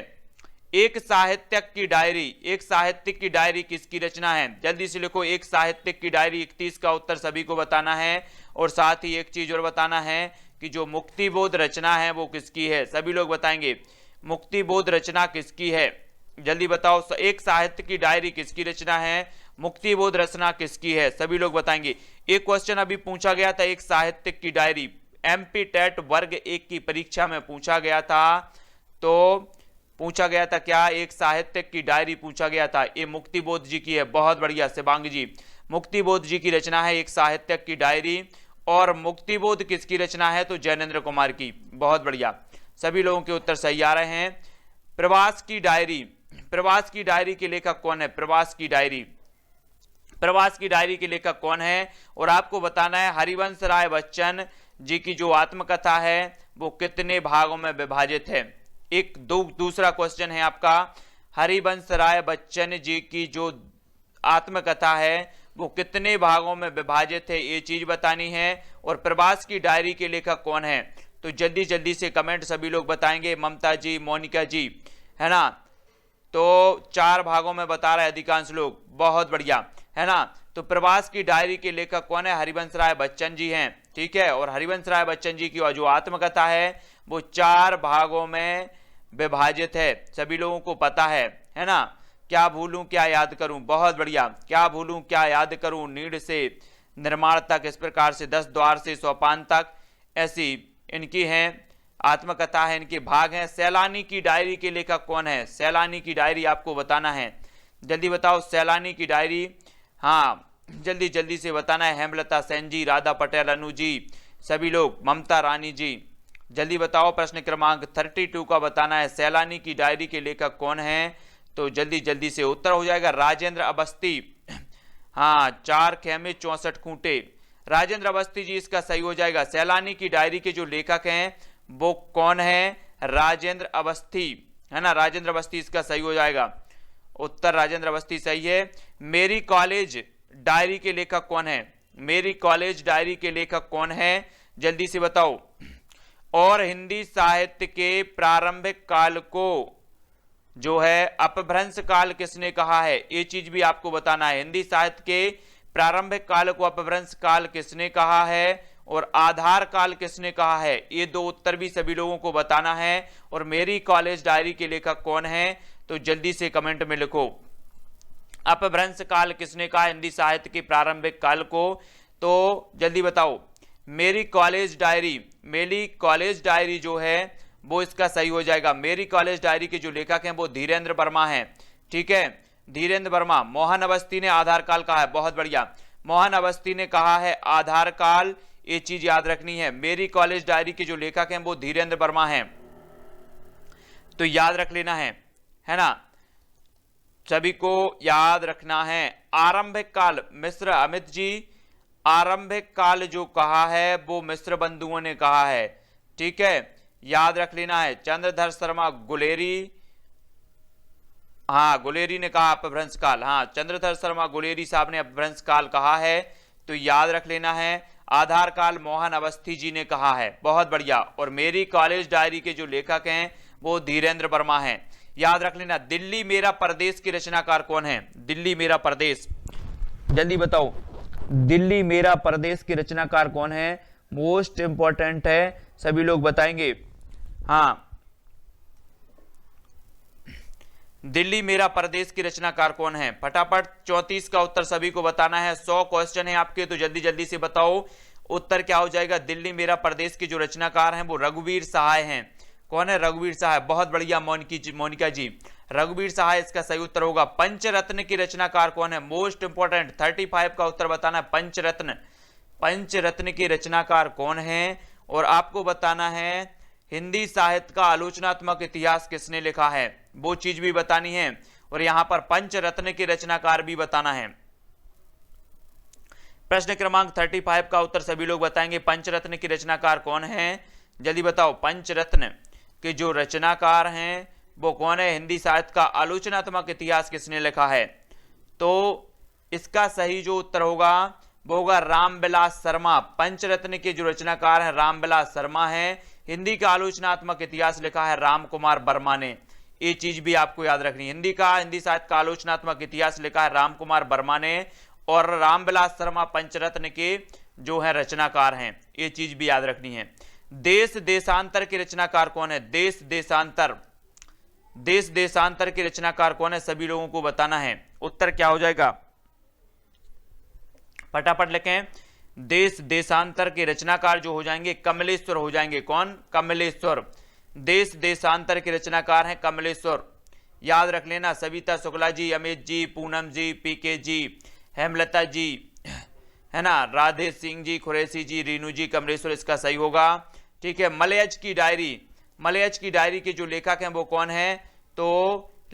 एक साहित्यक की डायरी, एक साहित्यिक की डायरी किसकी रचना है? जल्दी से लिखो, एक साहित्यिक की डायरी। 31 का उत्तर सभी को बताना है। और साथ ही एक चीज और बताना है कि जो मुक्तिबोध रचना है वो किसकी है? सभी लोग बताएंगे मुक्तिबोध रचना किसकी है? जल्दी बताओ, एक साहित्य की डायरी किसकी रचना है? मुक्तिबोध रचना किसकी है? सभी लोग बताएंगे। एक क्वेश्चन अभी पूछा गया था, एक साहित्यिक की डायरी एमपी टेट वर्ग 1 की परीक्षा में पूछा गया था। तो पूछा गया था क्या? एक साहित्यिक की डायरी पूछा गया था, ये मुक्तिबोध जी की है। बहुत बढ़िया शिवांग जी, मुक्तिबोध जी की रचना है एक साहित्यिक की डायरी। और मुक्तिबोध किसकी रचना है? तो जैनेन्द्र कुमार की। बहुत बढ़िया, सभी लोगों के उत्तर सही आ रहे हैं। प्रवास की डायरी, प्रवास की डायरी के लेखक कौन है? प्रवास की डायरी, प्रवास की डायरी के लेखक कौन है? और आपको बताना है हरिवंश राय बच्चन जी की जो आत्मकथा है वो कितने भागों में विभाजित है? एक दूसरा क्वेश्चन है आपका, हरिवंश राय बच्चन जी की जो आत्मकथा है वो कितने भागों में विभाजित है, ये चीज बतानी है। और प्रवास की डायरी के लेखक कौन है? तो जल्दी जल्दी से कमेंट सभी लोग बताएंगे। ममता जी, मोनिका जी, है ना? तो 4 भागों में बता रहे अधिकांश लोग। बहुत बढ़िया, है ना? तो प्रवास की डायरी के लेखक कौन है? हरिवंश राय बच्चन जी हैं। ठीक है, और हरिवंश राय बच्चन जी की जो आत्मकथा है वो 4 भागों में विभाजित है, सभी लोगों को पता है ना? क्या भूलूं क्या याद करूं, बहुत बढ़िया। क्या भूलूं क्या याद करूं, नीड़ से निर्माण तक, इस प्रकार से 10 द्वार से सोपान तक, ऐसी इनकी हैं आत्मकथा है, इनके भाग हैं। सैलानी की डायरी के लेखक कौन है? सैलानी की डायरी आपको बताना है, जल्दी बताओ सैलानी की डायरी। हाँ जल्दी जल्दी से बताना है। हेमलता सेन जी, राधा पटेल, अनु जी, सभी लोग, ममता रानी जी, जल्दी बताओ। प्रश्न क्रमांक 32 का बताना है, सैलानी की डायरी के लेखक कौन है? तो जल्दी जल्दी से उत्तर हो जाएगा राजेंद्र अवस्थी। हाँ, 4 खेमे 64 खूंटे, राजेंद्र अवस्थी जी इसका सही हो जाएगा। सैलानी की डायरी के जो लेखक हैं वो कौन है? राजेंद्र अवस्थी, है ना? राजेंद्र अवस्थी इसका सही हो जाएगा। उत्तर राजेंद्र अवस्थी सही है। मेरी कॉलेज डायरी के लेखक कौन है? मेरी कॉलेज डायरी के लेखक कौन है? जल्दी से बताओ। और हिंदी साहित्य के प्रारंभिक काल को जो है अपभ्रंश काल किसने कहा है? ये चीज भी आपको बताना है। हिंदी साहित्य के प्रारंभिक काल को अपभ्रंश काल किसने कहा है और आधार काल किसने कहा है? ये 2 उत्तर भी सभी लोगों को बताना है। और मेरी कॉलेज डायरी के लेखक कौन है? तो जल्दी से कमेंट में लिखो, अपभ्रंश काल किसने कहा हिंदी साहित्य के प्रारंभिक काल को? तो जल्दी बताओ। मेरी कॉलेज डायरी, मेरी कॉलेज डायरी जो है वो इसका सही हो जाएगा। मेरी कॉलेज डायरी के जो लेखक हैं वो धीरेन्द्र वर्मा हैं। ठीक है, धीरेन्द्र वर्मा। मोहन अवस्थी ने आधार काल कहा है, बहुत बढ़िया, मोहन अवस्थी ने कहा है आधार काल, ये चीज याद रखनी है। मेरी कॉलेज डायरी के जो लेखक हैं वो धीरेन्द्र वर्मा हैं, तो याद रख लेना है ना? सभी को याद रखना है। आरंभिक काल, मिश्र, अमित जी, आरंभिक काल जो कहा है वो मिश्र बंधुओं ने कहा है। ठीक है, याद रख लेना है। चंद्रधर शर्मा गुलेरी, हाँ गुलेरी ने कहा अपभ्रंश काल, हाँ चंद्रधर शर्मा गुलेरी साहब ने अपभ्रंश काल कहा है, तो याद रख लेना है। आधार काल मोहन अवस्थी जी ने कहा है, बहुत बढ़िया। और मेरी कॉलेज डायरी के जो लेखक हैं वो धीरेन्द्र वर्मा हैं, याद रख लेना। दिल्ली मेरा परदेश के रचनाकार कौन है? दिल्ली मेरा परदेश, जल्दी बताओ, दिल्ली मेरा परदेश के रचनाकार कौन है? मोस्ट इंपॉर्टेंट है, सभी लोग बताएंगे। हाँ, दिल्ली मेरा परदेश की रचनाकार कौन है? फटाफट 34 का उत्तर सभी को बताना है। 100 क्वेश्चन है आपके, तो जल्दी जल्दी से बताओ उत्तर क्या हो जाएगा। दिल्ली मेरा परदेश के जो रचनाकार हैं वो रघुवीर सहाय हैं। कौन है? रघुवीर सहाय, बहुत बढ़िया मोनिका जी, रघुवीर सहाय इसका सही उत्तर होगा। पंचरत्न की रचनाकार कौन है? मोस्ट इंपॉर्टेंट, 35 का उत्तर बताना है। पंचरत्न, पंचरत्न के रचनाकार कौन है? और आपको बताना है हिंदी साहित्य का आलोचनात्मक इतिहास किसने लिखा है, वो चीज भी बतानी है। और यहां पर पंचरत्न के रचनाकार भी बताना है। प्रश्न क्रमांक 35 का उत्तर सभी लोग बताएंगे। पंचरत्न के रचनाकार कौन है, जल्दी बताओ। पंचरत्न के जो रचनाकार हैं वो कौन है, हिंदी साहित्य का आलोचनात्मक इतिहास किसने लिखा है। तो इसका सही जो उत्तर होगा वो होगा रामविलास शर्मा। पंचरत्न के जो रचनाकार हैं रामविलास शर्मा हैं। हिंदी का आलोचनात्मक इतिहास लिखा है राम कुमार वर्मा ने। ये चीज भी आपको याद रखनी है। हिंदी साहित्य का आलोचनात्मक इतिहास लिखा है राम कुमार वर्मा ने, और रामविलास शर्मा पंचरत्न के जो है रचनाकार हैं। ये चीज भी याद रखनी है। देश देशांतर के रचनाकार कौन है, देश देशांतर के रचनाकार कौन है, सभी लोगों को बताना है। उत्तर क्या हो जाएगा, फटाफट लिखें। देश देशांतर के रचनाकार जो हो जाएंगे कमलेश्वर हो जाएंगे। कौन, कमलेश्वर। देश देशांतर के रचनाकार हैं कमलेश्वर। याद रख लेना। सविता शुक्ला जी, अमित जी, पूनम जी, पीके जी, हेमलता जी, है ना, राधे सिंह जी, खुरैशी जी, रीनू जी, कमलेश्वर इसका सही होगा। ठीक है। मलयज की डायरी के जो लेखक हैं वो कौन है, तो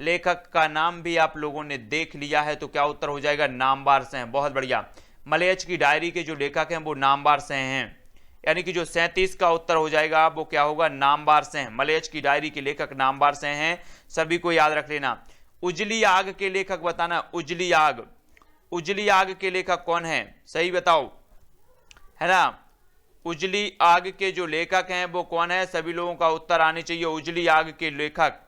लेखक का नाम भी आप लोगों ने देख लिया है, तो क्या उत्तर हो जाएगा, नामवर सिंह। बहुत बढ़िया। मलयज की डायरी के जो लेखक हैं वो नामवर सिंह हैं, यानी कि जो 37 का उत्तर हो जाएगा वो क्या होगा, नामवर सिंह। मलयज की डायरी के लेखक नामवर सिंह हैं, सभी को याद रख लेना। उजली आग के लेखक बताना। उजली आग के लेखक कौन है, सही बताओ, है ना। उजली आग के जो लेखक हैं वो कौन है, सभी लोगों का उत्तर आने चाहिए। उजली आग के लेखक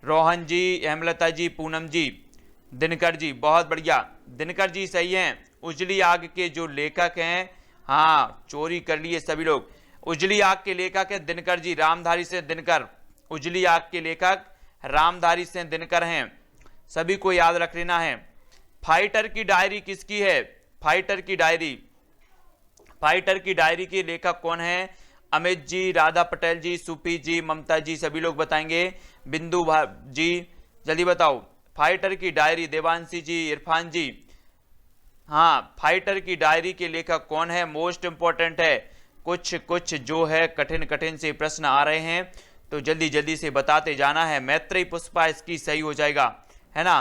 रोहन जी, हेमलता जी, पूनम जी, दिनकर जी। बहुत बढ़िया, दिनकर जी सही हैं। उजली आग के जो लेखक हैं, हाँ चोरी कर लिए सभी लोग। उजली आग के लेखक है दिनकर जी, रामधारी सिंह दिनकर। उजली आग के लेखक रामधारी सिंह दिनकर हैं, सभी को याद रख लेना है। फाइटर की डायरी किसकी है, फाइटर की डायरी के लेखक कौन है, अमित जी, राधा पटेल जी, सुपी जी, ममता जी, सभी लोग बताएंगे। बिंदु जी जल्दी बताओ। फाइटर की डायरी, देवांशी जी, इरफान जी, हाँ फाइटर की डायरी के लेखक कौन है, मोस्ट इंपॉर्टेंट है। कुछ जो है कठिन से प्रश्न आ रहे हैं, तो जल्दी जल्दी से बताते जाना है। मैत्रेयी पुष्पा इसकी सही हो जाएगा, है ना।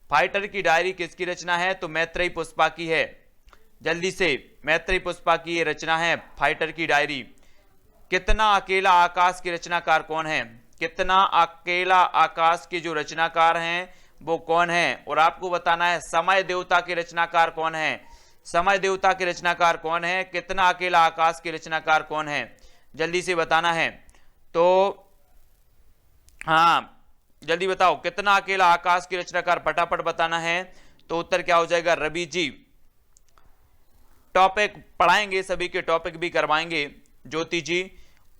फाइटर की डायरी किसकी रचना है, तो मैत्रेयी पुष्पा की है। जल्दी से, मैत्रेयी पुष्पा की ये रचना है फाइटर की डायरी। कितना अकेला आकाश के रचनाकार कौन है, कितना अकेला आकाश के जो रचनाकार हैं वो कौन है, और आपको बताना है समय देवता के रचनाकार कौन है। समय देवता के रचनाकार कौन है, कितना अकेला आकाश के रचनाकार कौन है, जल्दी से बताना है। तो हाँ जल्दी बताओ, कितना अकेला आकाश के रचनाकार, फटाफट बताना है। तो उत्तर क्या हो जाएगा, रवि जी। टॉपिक पढ़ाएंगे, सभी के टॉपिक भी करवाएंगे ज्योति जी,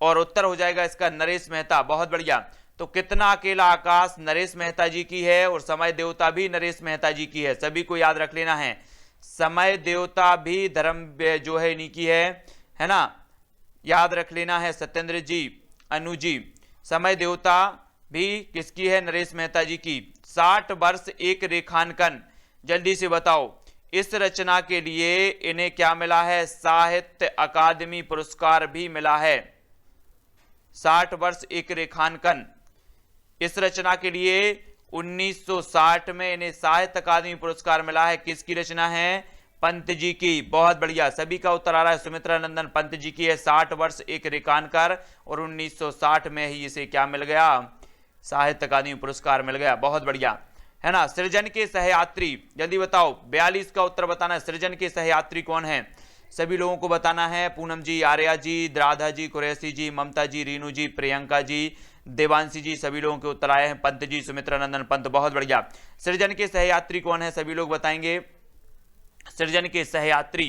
और उत्तर हो जाएगा इसका नरेश मेहता। बहुत बढ़िया। तो कितना अकेला आकाश नरेश मेहता जी की है, और समय देवता भी नरेश मेहता जी की है, सभी को याद रख लेना है। समय देवता भी धर्म जो है इन्हीं की है ना, याद रख लेना है। सत्येंद्र जी, अनु जी, समय देवता भी किसकी है, नरेश मेहता जी की। 60 वर्ष एक रेखांकन, जल्दी से बताओ। इस रचना के लिए इन्हें क्या मिला है, साहित्य अकादमी पुरस्कार भी मिला है। 60 वर्ष एक रेखांकन, इस रचना के लिए 1960 में इन्हें साहित्य अकादमी पुरस्कार मिला है। किसकी रचना है, पंत जी की। बहुत बढ़िया, सभी का उत्तर आ रहा है। सुमित्रा नंदन पंत जी की है 60 वर्ष एक रेखांकन, और 1960 में ही इसे क्या मिल गया, साहित्य अकादमी पुरस्कार मिल गया। बहुत बढ़िया, है ना। सृजन के सहयात्री, जल्दी बताओ। 42 का उत्तर बताना है। सृजन के सहयात्री कौन है, सभी लोगों को बताना है। पूनम जी, आर्या जी, राधा जी, कुरैशी जी, ममता जी, रीनू जी, प्रियंका जी, देवांशी जी, सभी लोगों के उत्तर आए हैं। पंत जी, सुमित्रा नंदन पंत। बहुत बढ़िया। सृजन के सहयात्री कौन है, सभी लोग बताएंगे। सृजन के सहयात्री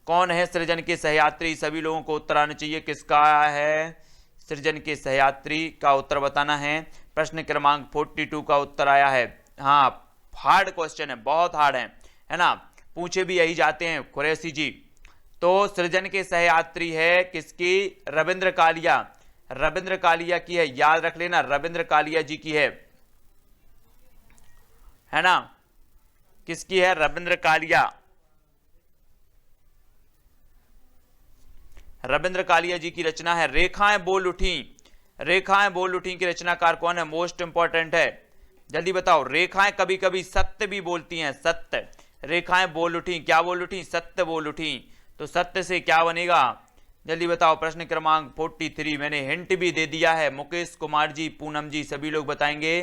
कौन है, सृजन के सहयात्री, सभी लोगों को उत्तर आना चाहिए। किसका है सृजन के सहयात्री का उत्तर बताना है। प्रश्न क्रमांक 42 का उत्तर आया है। हाँ हार्ड क्वेश्चन है, बहुत हार्ड है ना, पूछे भी यही जाते हैं कुरैशी जी। तो सृजन के सहयात्री है किसकी, रविंद्र कालिया। रविंद्र कालिया की है, याद रख लेना, रविंद्र कालिया जी की है ना। किसकी है, रविंद्र कालिया, रविंद्र कालिया जी की रचना है। रेखाएं बोल उठी, रेखाएं बोल उठी की रचनाकार कौन है? मोस्ट इंपॉर्टेंट है, जल्दी बताओ। रेखाएं कभी कभी सत्य भी बोलती हैं, सत्य। रेखाएं बोल उठी, क्या बोल उठी? सत्य बोल उठी। तो सत्य से क्या बनेगा? जल्दी बताओ। प्रश्न क्रमांक 43, मैंने हिंट भी दे दिया है। मुकेश कुमार जी, पूनम जी, सभी लोग बताएंगे।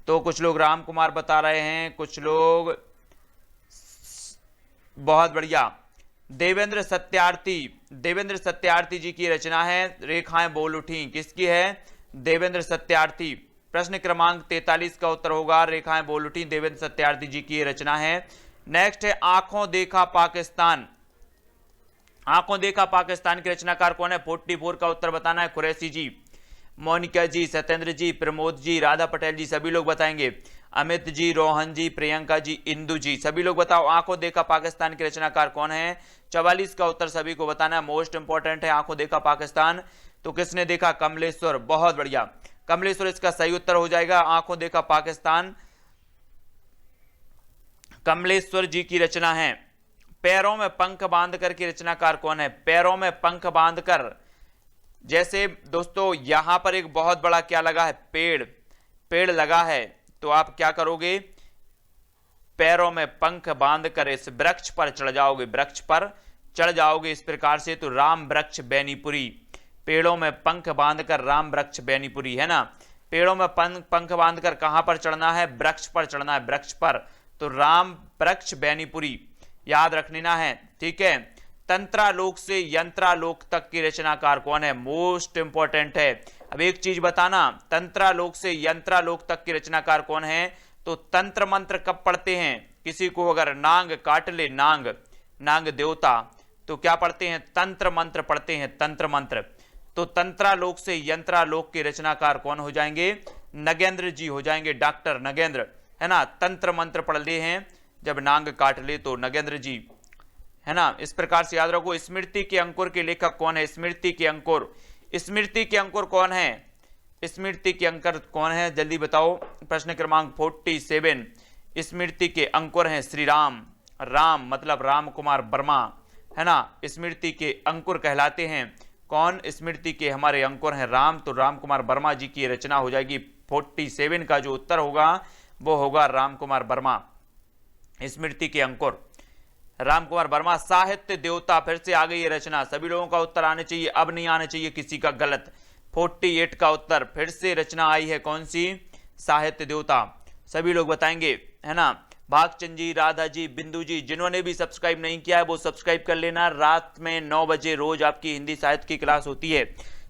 तो कुछ लोग राम कुमार बता रहे हैं, कुछ लोग, बहुत बढ़िया, देवेंद्र सत्यार्थी, देवेंद्र सत्यार्थी जी की रचना है रेखाएं बोल उठी। किसकी है? देवेंद्र सत्यार्थी। प्रश्न क्रमांक 43 का उत्तर होगा रेखाएं बोल उठी, देवेंद्र सत्यार्थी जी की रचना है। नेक्स्ट है आंखों देखा पाकिस्तान। आंखों देखा पाकिस्तान के रचनाकार कौन है? 44 का उत्तर बताना है। कुरैशी जी, मोनिका जी, सत्येंद्र जी, प्रमोद जी, राधा पटेल जी, सभी लोग बताएंगे। अमित जी, रोहन जी, प्रियंका जी, इंदु जी, सभी लोग बताओ आंखों देखा पाकिस्तान के रचनाकार कौन है? 44 का उत्तर सभी को बताना है, मोस्ट इंपॉर्टेंट है। आंखों देखा पाकिस्तान तो किसने देखा? कमलेश्वर, बहुत बढ़िया, कमलेश्वर इसका सही उत्तर हो जाएगा। आंखों देखा पाकिस्तान कमलेश्वर जी की रचना है। पैरों में पंख बांधकर की रचनाकार कौन है? पैरों में पंख बांधकर, जैसे दोस्तों यहां पर एक बहुत बड़ा क्या लगा है? पेड़, पेड़ लगा है, तो आप क्या करोगे? पैरों में पंख बांधकर इस वृक्ष पर चढ़ जाओगे, वृक्ष पर चढ़ जाओगे इस प्रकार से, तो राम वृक्ष बैनीपुरी। पेड़ों में पंख बांधकर राम वृक्ष बैनीपुरी, है ना। पेड़ों में पंख बांधकर कहां पर चढ़ना है? वृक्ष पर चढ़ना है, वृक्ष पर, तो राम वृक्ष बैनीपुरी याद रख लेना है, ठीक है। तंत्रालोक से यंत्रालोक तक की रचनाकार कौन है? मोस्ट इंपॉर्टेंट है। अब एक चीज बताना, तंत्रालोक से यंत्रालोक तक की रचनाकार कौन है? तो तंत्र मंत्र कब पढ़ते हैं? किसी को अगर नांग काट ले, नांग, नांग देवता, तो क्या पढ़ते हैं? तंत्र मंत्र पढ़ते हैं, तंत्र मंत्र। तो तंत्रालोक से यंत्रालोक के रचनाकार कौन हो जाएंगे? नगेंद्र जी हो जाएंगे, डॉक्टर नगेंद्र, है ना। तंत्र मंत्र पढ़ ले हैं जब नांग काट ले, तो नगेंद्र जी, है ना। इस प्रकार से याद रखो। स्मृति के अंकुर के लेखक कौन है? स्मृति के अंकुर, स्मृति के अंकुर कौन है? स्मृति के अंकुर कौन है? जल्दी बताओ। प्रश्न क्रमांक 47, स्मृति के अंकुर हैं श्री राम, राम मतलब राम कुमार वर्मा, है ना। स्मृति के अंकुर कहलाते हैं कौन? स्मृति के हमारे अंकुर हैं राम, तो राम कुमार वर्मा जी की रचना हो जाएगी। 47 का जो उत्तर होगा वो होगा राम कुमार वर्मा, स्मृति के अंकुर राम कुमार वर्मा। साहित्य देवता, फिर से आ गई ये रचना, सभी लोगों का उत्तर आने चाहिए, अब नहीं आने चाहिए किसी का गलत। 48 का उत्तर फिर से रचना आई है, कौन सी? साहित्य देवता, सभी लोग बताएंगे, है ना। भागचंद जी, राधा जी, बिंदु जी, जिन्होंने भी सब्सक्राइब नहीं किया है वो सब्सक्राइब कर लेना। रात में 9 बजे रोज आपकी हिंदी साहित्य की क्लास होती है।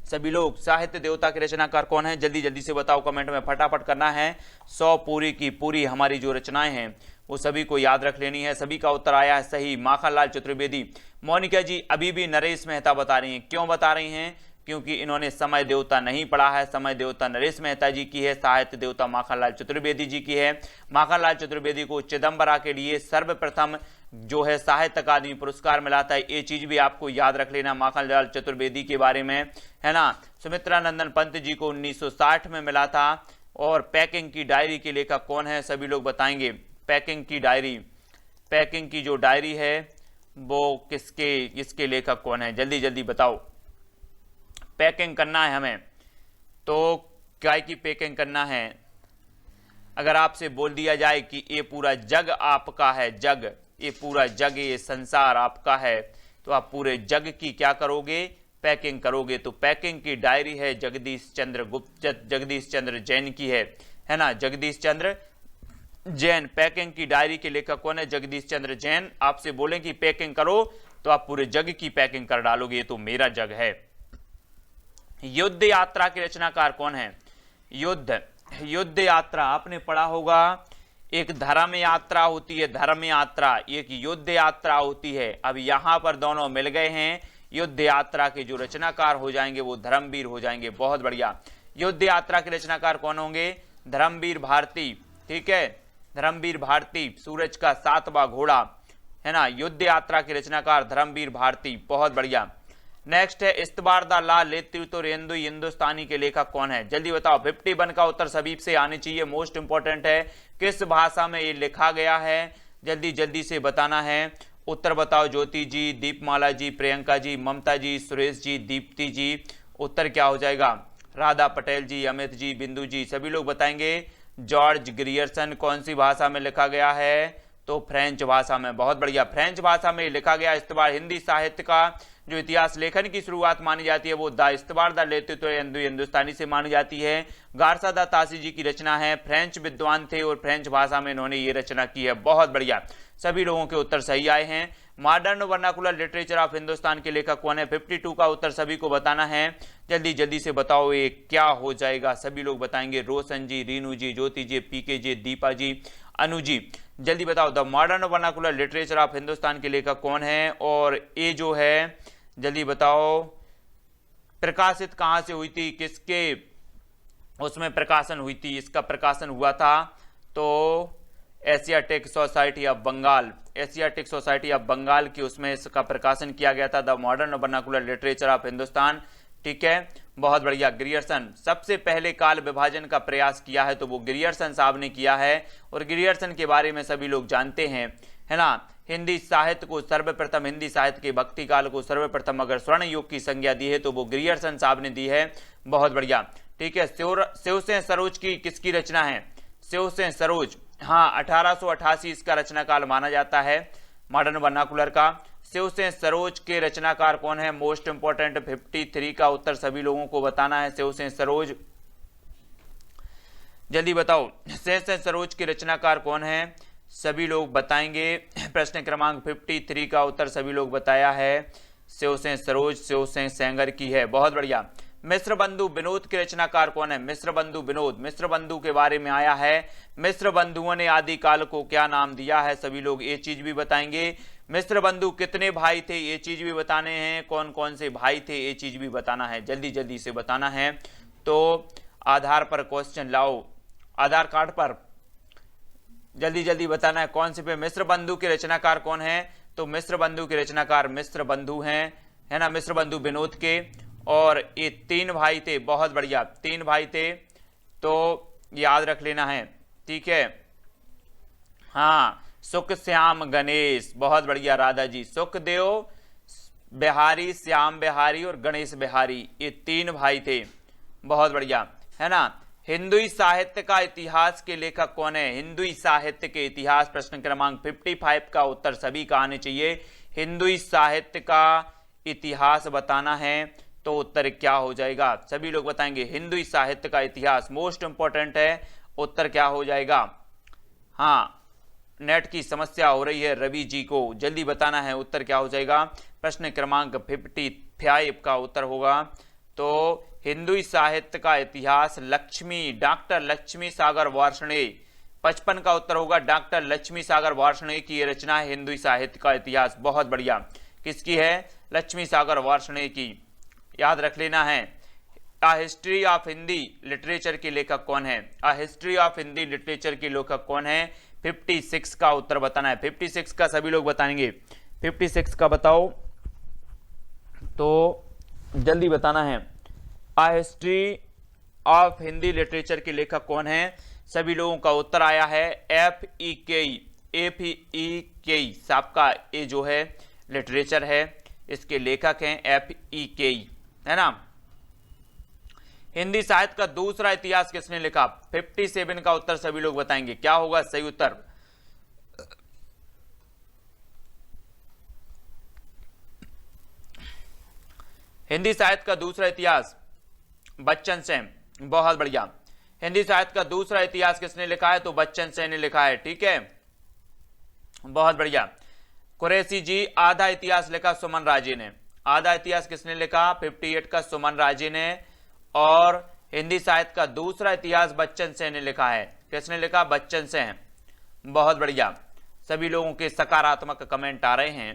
सभी लोग, साहित्य देवता के रचनाकार कौन है? जल्दी जल्दी से बताओ, कमेंट में फटाफट करना है। 100 पूरी की पूरी हमारी जो रचनाएं हैं वो सभी को याद रख लेनी है। सभी का उत्तर आया है सही। माखनलाल चतुर्वेदी, मोनिका जी अभी भी नरेश मेहता बता रही हैं। क्यों बता रही हैं? क्योंकि इन्होंने समय देवता नहीं पढ़ा है। समय देवता नरेश मेहता जी की है, साहित्य देवता माखनलाल चतुर्वेदी जी की है। माखनलाल चतुर्वेदी को चिदम्बरा के लिए सर्वप्रथम जो है साहित्य अकादमी पुरस्कार मिला था, ये चीज भी आपको याद रख लेना माखनलाल चतुर्वेदी के बारे में, है ना। सुमित्रा नंदन पंत जी को 1960 में मिला था। और पैकिंग की डायरी के लेखक कौन है? सभी लोग बताएंगे। पैकिंग की डायरी, पैकिंग की जो डायरी है वो किसके लेखक कौन है? जल्दी जल्दी बताओ। पैकिंग करना है हमें, तो काय की पैकिंग करना है? अगर आपसे बोल दिया जाए कि ये पूरा जग आपका है, जग, ये पूरा जग, ये संसार आपका है, तो आप पूरे जग की क्या करोगे? पैकिंग करोगे। तो पैकिंग की डायरी है जगदीश चंद्र गुप्त, जगदीश चंद्र जैन की है ना। जगदीश चंद्र जैन, पैकिंग की डायरी के लेखक कौन है? जगदीश चंद्र जैन। आपसे बोलें कि पैकिंग करो तो आप पूरे जग की पैकिंग कर डालोगे, ये तो मेरा जग है। युद्ध यात्रा के रचनाकार कौन है? युद्ध यात्रा आपने पढ़ा होगा। एक धर्म यात्रा होती है, धर्म यात्रा, एक युद्ध यात्रा होती है। अब यहां पर दोनों मिल गए हैं। युद्ध यात्रा के जो रचनाकार हो जाएंगे वो धर्मवीर हो जाएंगे। बहुत बढ़िया। युद्ध यात्रा के रचनाकार कौन होंगे? धर्मवीर भारती, ठीक है। धर्मवीर भारती, सूरज का 7वां घोड़ा, है ना। युद्ध यात्रा के रचनाकार धर्मवीर भारती, बहुत बढ़िया। नेक्स्ट है इस्तबारदा ला लेतृतो रेंदु हिंदुस्तानी के लेखक कौन है? जल्दी बताओ। 51 का उत्तर सभी से आने चाहिए, मोस्ट इंपॉर्टेंट है। किस भाषा में ये लिखा गया है? जल्दी जल्दी से बताना है। उत्तर बताओ ज्योति जी, दीपमाला जी, प्रियंका जी, ममता जी, सुरेश जी, दीप्ति जी। उत्तर क्या हो जाएगा? राधा पटेल जी, अमित जी, बिंदु जी, सभी लोग बताएंगे। जॉर्ज ग्रियर्सन कौन सी भाषा में लिखा गया है? तो फ्रेंच भाषा में। बहुत बढ़िया, फ्रेंच भाषा में लिखा गया। इस्तबार हिंदी साहित्य का जो इतिहास लेखन की शुरुआत मानी जाती है वो द इस्तबार द लेते हिंदुस्तानी से मानी जाती है। गारसा दा तासी जी की रचना है। फ्रेंच विद्वान थे और फ्रेंच भाषा में इन्होंने ये रचना की है। बहुत बढ़िया, सभी लोगों के उत्तर सही आए हैं। Modern vernacular literature of Hindustan के लेखक कौन है? 52 का उत्तर सभी को बताना है। जल्दी जल्दी से बताओ ये क्या हो जाएगा? सभी लोग बताएंगे। रोशन जी, रीनू जी, ज्योति जी, पीके जी, दीपा जी, अनु जी, जल्दी बताओ। The modern vernacular literature of Hindustan के लेखक कौन है? और ये जो है जल्दी बताओ प्रकाशित कहां से हुई थी, किसके उसमें प्रकाशन हुई थी? इसका प्रकाशन हुआ था तो Asiatic Society of Bengal, Asiatic Society of Bengal की उसमें इसका प्रकाशन किया गया था, the modern vernacular literature of Hindustan. ठीक है, बहुत बढ़िया। ग्रियर्सन सबसे पहले काल विभाजन का प्रयास किया है तो वो ग्रियर्सन साहब ने किया है और ग्रियर्सन के बारे में सभी लोग जानते हैं, है ना। हिंदी साहित्य को सर्वप्रथम, हिंदी साहित्य के भक्ति काल को सर्वप्रथम अगर स्वर्ण युग की संज्ञा दी है तो वो ग्रियर्सन साहब ने दी है। बहुत बढ़िया। ठीक है, शिव से सरोज की किसकी रचना है? शिव से सरोज, हाँ, 1888 इसका रचनाकाल माना जाता है मॉडर्न वर्नाकुलर का। शिव से सरोज के रचनाकार कौन है? मोस्ट इंपोर्टेंट 53 का उत्तर सभी लोगों को बताना है। शिव से सरोज, जल्दी बताओ शिव से सरोज के रचनाकार कौन है? सभी लोग बताएंगे। प्रश्न क्रमांक 53 का उत्तर सभी लोग बताया है। शिव से सरोज शिव से सेंगर की है। बहुत बढ़िया। मिश्र बंधु विनोद के रचनाकार कौन है? मिश्र बंधु विनोद, मिश्र बंधु के बारे में आया है। मिश्र बंधुओं ने आदिकाल को क्या नाम दिया है? सभी लोग ये चीज भी बताएंगे। मिश्र बंधु कितने भाई थे? ये चीज भी बताने हैं। कौन कौन से भाई थे? ये चीज भी बताना है। जल्दी जल्दी से बताना है। तो आधार पर क्वेश्चन लाओ, आधार कार्ड पर जल्दी जल्दी बताना है। कौन से पे? मिश्र बंधु के रचनाकार कौन है? तो मिश्र बंधु के रचनाकार मिश्र बंधु हैं, है ना, मिश्र बंधु विनोद के। और ये 3 भाई थे। बहुत बढ़िया, 3 भाई थे तो याद रख लेना है। ठीक है, हाँ, सुख श्याम गणेश। बहुत बढ़िया राधा जी। सुखदेव बिहारी, श्याम बिहारी और गणेश बिहारी, ये 3 भाई थे। बहुत बढ़िया, है ना। हिंदुई साहित्य का इतिहास के लेखक कौन है? हिंदुई साहित्य के इतिहास, प्रश्न क्रमांक 55 का उत्तर सभी का आने चाहिए। हिंदुई साहित्य का इतिहास बताना है तो उत्तर क्या हो जाएगा? सभी लोग बताएंगे। हिंदुई साहित्य का इतिहास मोस्ट इंपॉर्टेंट है। उत्तर क्या हो जाएगा? हाँ, नेट की समस्या हो रही है रवि जी को, जल्दी बताना है उत्तर क्या हो जाएगा। प्रश्न क्रमांक 55 का उत्तर होगा तो हिंदुई साहित्य का इतिहास लक्ष्मी, डॉक्टर लक्ष्मी सागर वार्ष्णेय। 55 का उत्तर होगा डॉक्टर लक्ष्मी सागर वार्ष्णेय की रचना है हिंदुई साहित्य का इतिहास। बहुत बढ़िया, किसकी है? लक्ष्मी सागर वार्ष्णेय की, याद रख लेना है। A history of Hindi literature के लेखक कौन है? A history of Hindi literature के लेखक कौन है? 56 का उत्तर बताना है। 56 का सभी लोग बताएंगे। 56 का बताओ तो जल्दी बताना है। A history of Hindi literature के लेखक कौन है? सभी लोगों का उत्तर आया है FEK साहब का ये जो है लिटरेचर है, इसके लेखक हैं FEK, है ना। हिंदी साहित्य का दूसरा इतिहास किसने लिखा? 57 का उत्तर सभी लोग बताएंगे। क्या होगा सही उत्तर? हिंदी साहित्य का दूसरा इतिहास बच्चन सेन। बहुत बढ़िया। हिंदी साहित्य का दूसरा इतिहास किसने लिखा है? तो बच्चन सेन ने लिखा है। ठीक है, बहुत बढ़िया। कुरैशी जी, आधा इतिहास लिखा सुमन राजे ने। आधा इतिहास किसने लिखा? 58 का सुमन राजे ने। और हिंदी साहित्य का दूसरा इतिहास बच्चन सेन ने लिखा है। किसने लिखा? बच्चन सेन। बहुत बढ़िया, सभी लोगों के सकारात्मक कमेंट आ रहे हैं।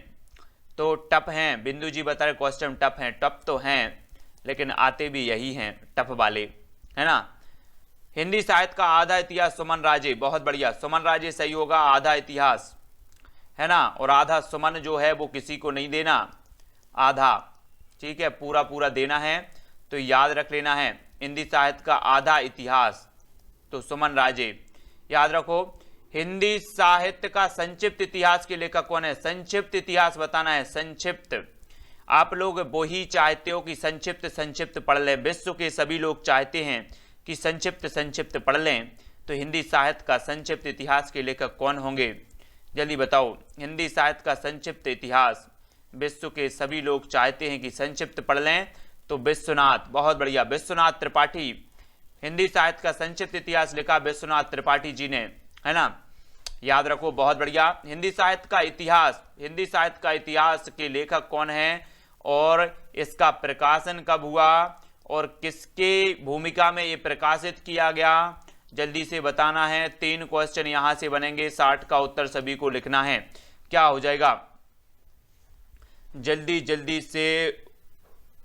तो टफ हैं, बिंदु जी बता रहे क्वेश्चन टफ हैं। टफ तो हैं लेकिन आते भी यही हैं टफ वाले, है ना। हिंदी साहित्य का आधा इतिहास सुमन राजे। बहुत बढ़िया, सुमन राजे सही होगा। आधा इतिहास, है ना, और आधा सुमन जो है वो किसी को नहीं देना, आधा, ठीक है, पूरा पूरा देना है। तो याद रख लेना है हिंदी साहित्य का आधा इतिहास तो सुमन राजे, याद रखो। हिंदी साहित्य का संक्षिप्त इतिहास के लेखक कौन है? संक्षिप्त इतिहास बताना है, संक्षिप्त। आप लोग वो ही चाहते हो कि संक्षिप्त संक्षिप्त पढ़ लें, विश्व के सभी लोग चाहते हैं कि संक्षिप्त संक्षिप्त पढ़ लें, तो हिंदी साहित्य का संक्षिप्त इतिहास के लेखक कौन होंगे? जल्दी बताओ। हिंदी साहित्य का संक्षिप्त इतिहास विश्व के सभी लोग चाहते हैं कि संक्षिप्त पढ़ लें, तो विश्वनाथ, बहुत बढ़िया, विश्वनाथ त्रिपाठी। हिंदी साहित्य का संक्षिप्त इतिहास लिखा विश्वनाथ त्रिपाठी जी ने, है ना, याद रखो, बहुत बढ़िया। हिंदी साहित्य का इतिहास, हिंदी साहित्य का इतिहास के लेखक कौन है और इसका प्रकाशन कब हुआ और किसके भूमिका में ये प्रकाशित किया गया? जल्दी से बताना है। 3 क्वेश्चन यहां से बनेंगे, 60 का उत्तर सभी को लिखना है। क्या हो जाएगा? जल्दी जल्दी से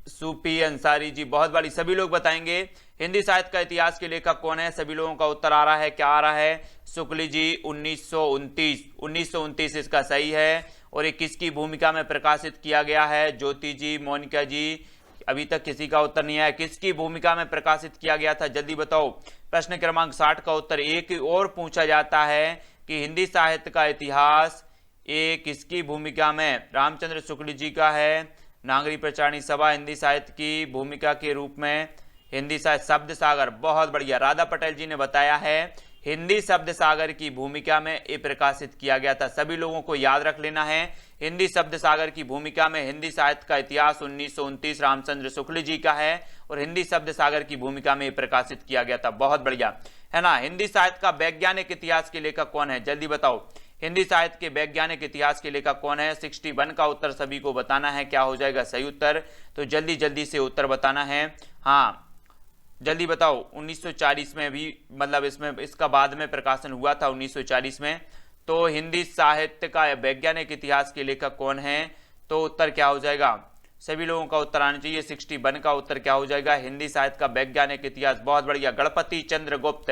सूफी अंसारी जी, बहुत बड़ी, सभी लोग बताएंगे। हिंदी साहित्य का इतिहास के लेखक कौन है? सभी लोगों का उत्तर आ रहा है, क्या आ रहा है? शुक्ल जी, 1929 इसका सही है। और ये किसकी भूमिका में प्रकाशित किया गया है? ज्योति जी, मोनिका जी, अभी तक किसी का उत्तर नहीं आया। किसकी भूमिका में प्रकाशित किया गया था? जल्दी बताओ। प्रश्न क्रमांक 60 का उत्तर एक और पूछा जाता है कि हिंदी साहित्य का इतिहास ये किसकी भूमिका में? रामचंद्र शुक्ल जी का है। नागरी प्रचारणी सभा हिंदी साहित्य की भूमिका के रूप में हिंदी साहित्य शब्द सागर, बहुत बढ़िया, राधा पटेल जी ने बताया है हिंदी शब्द सागर की भूमिका में ये प्रकाशित किया गया था। सभी लोगों को याद रख लेना है, हिंदी शब्द सागर की भूमिका में हिंदी साहित्य का इतिहास 1929 रामचंद्र शुक्ल जी का है और हिंदी शब्द सागर की भूमिका में प्रकाशित किया गया था। बहुत बढ़िया, है ना। हिंदी साहित्य का वैज्ञानिक इतिहास के लेखक कौन है? जल्दी बताओ। हिंदी साहित्य के वैज्ञानिक इतिहास के लेखक कौन है? 61 का उत्तर सभी को बताना है, क्या हो जाएगा सही उत्तर? तो जल्दी जल्दी से उत्तर बताना है। हाँ, जल्दी बताओ। 1940 में भी, मतलब इसमें इसका बाद में प्रकाशन हुआ था 1940 में। तो हिंदी साहित्य का वैज्ञानिक इतिहास के लेखक कौन है? तो उत्तर क्या हो जाएगा? सभी लोगों का उत्तर आना चाहिए। 61 का उत्तर क्या हो जाएगा? हिंदी साहित्य का वैज्ञानिक इतिहास, बहुत बढ़िया, गणपति चंद्र गुप्त।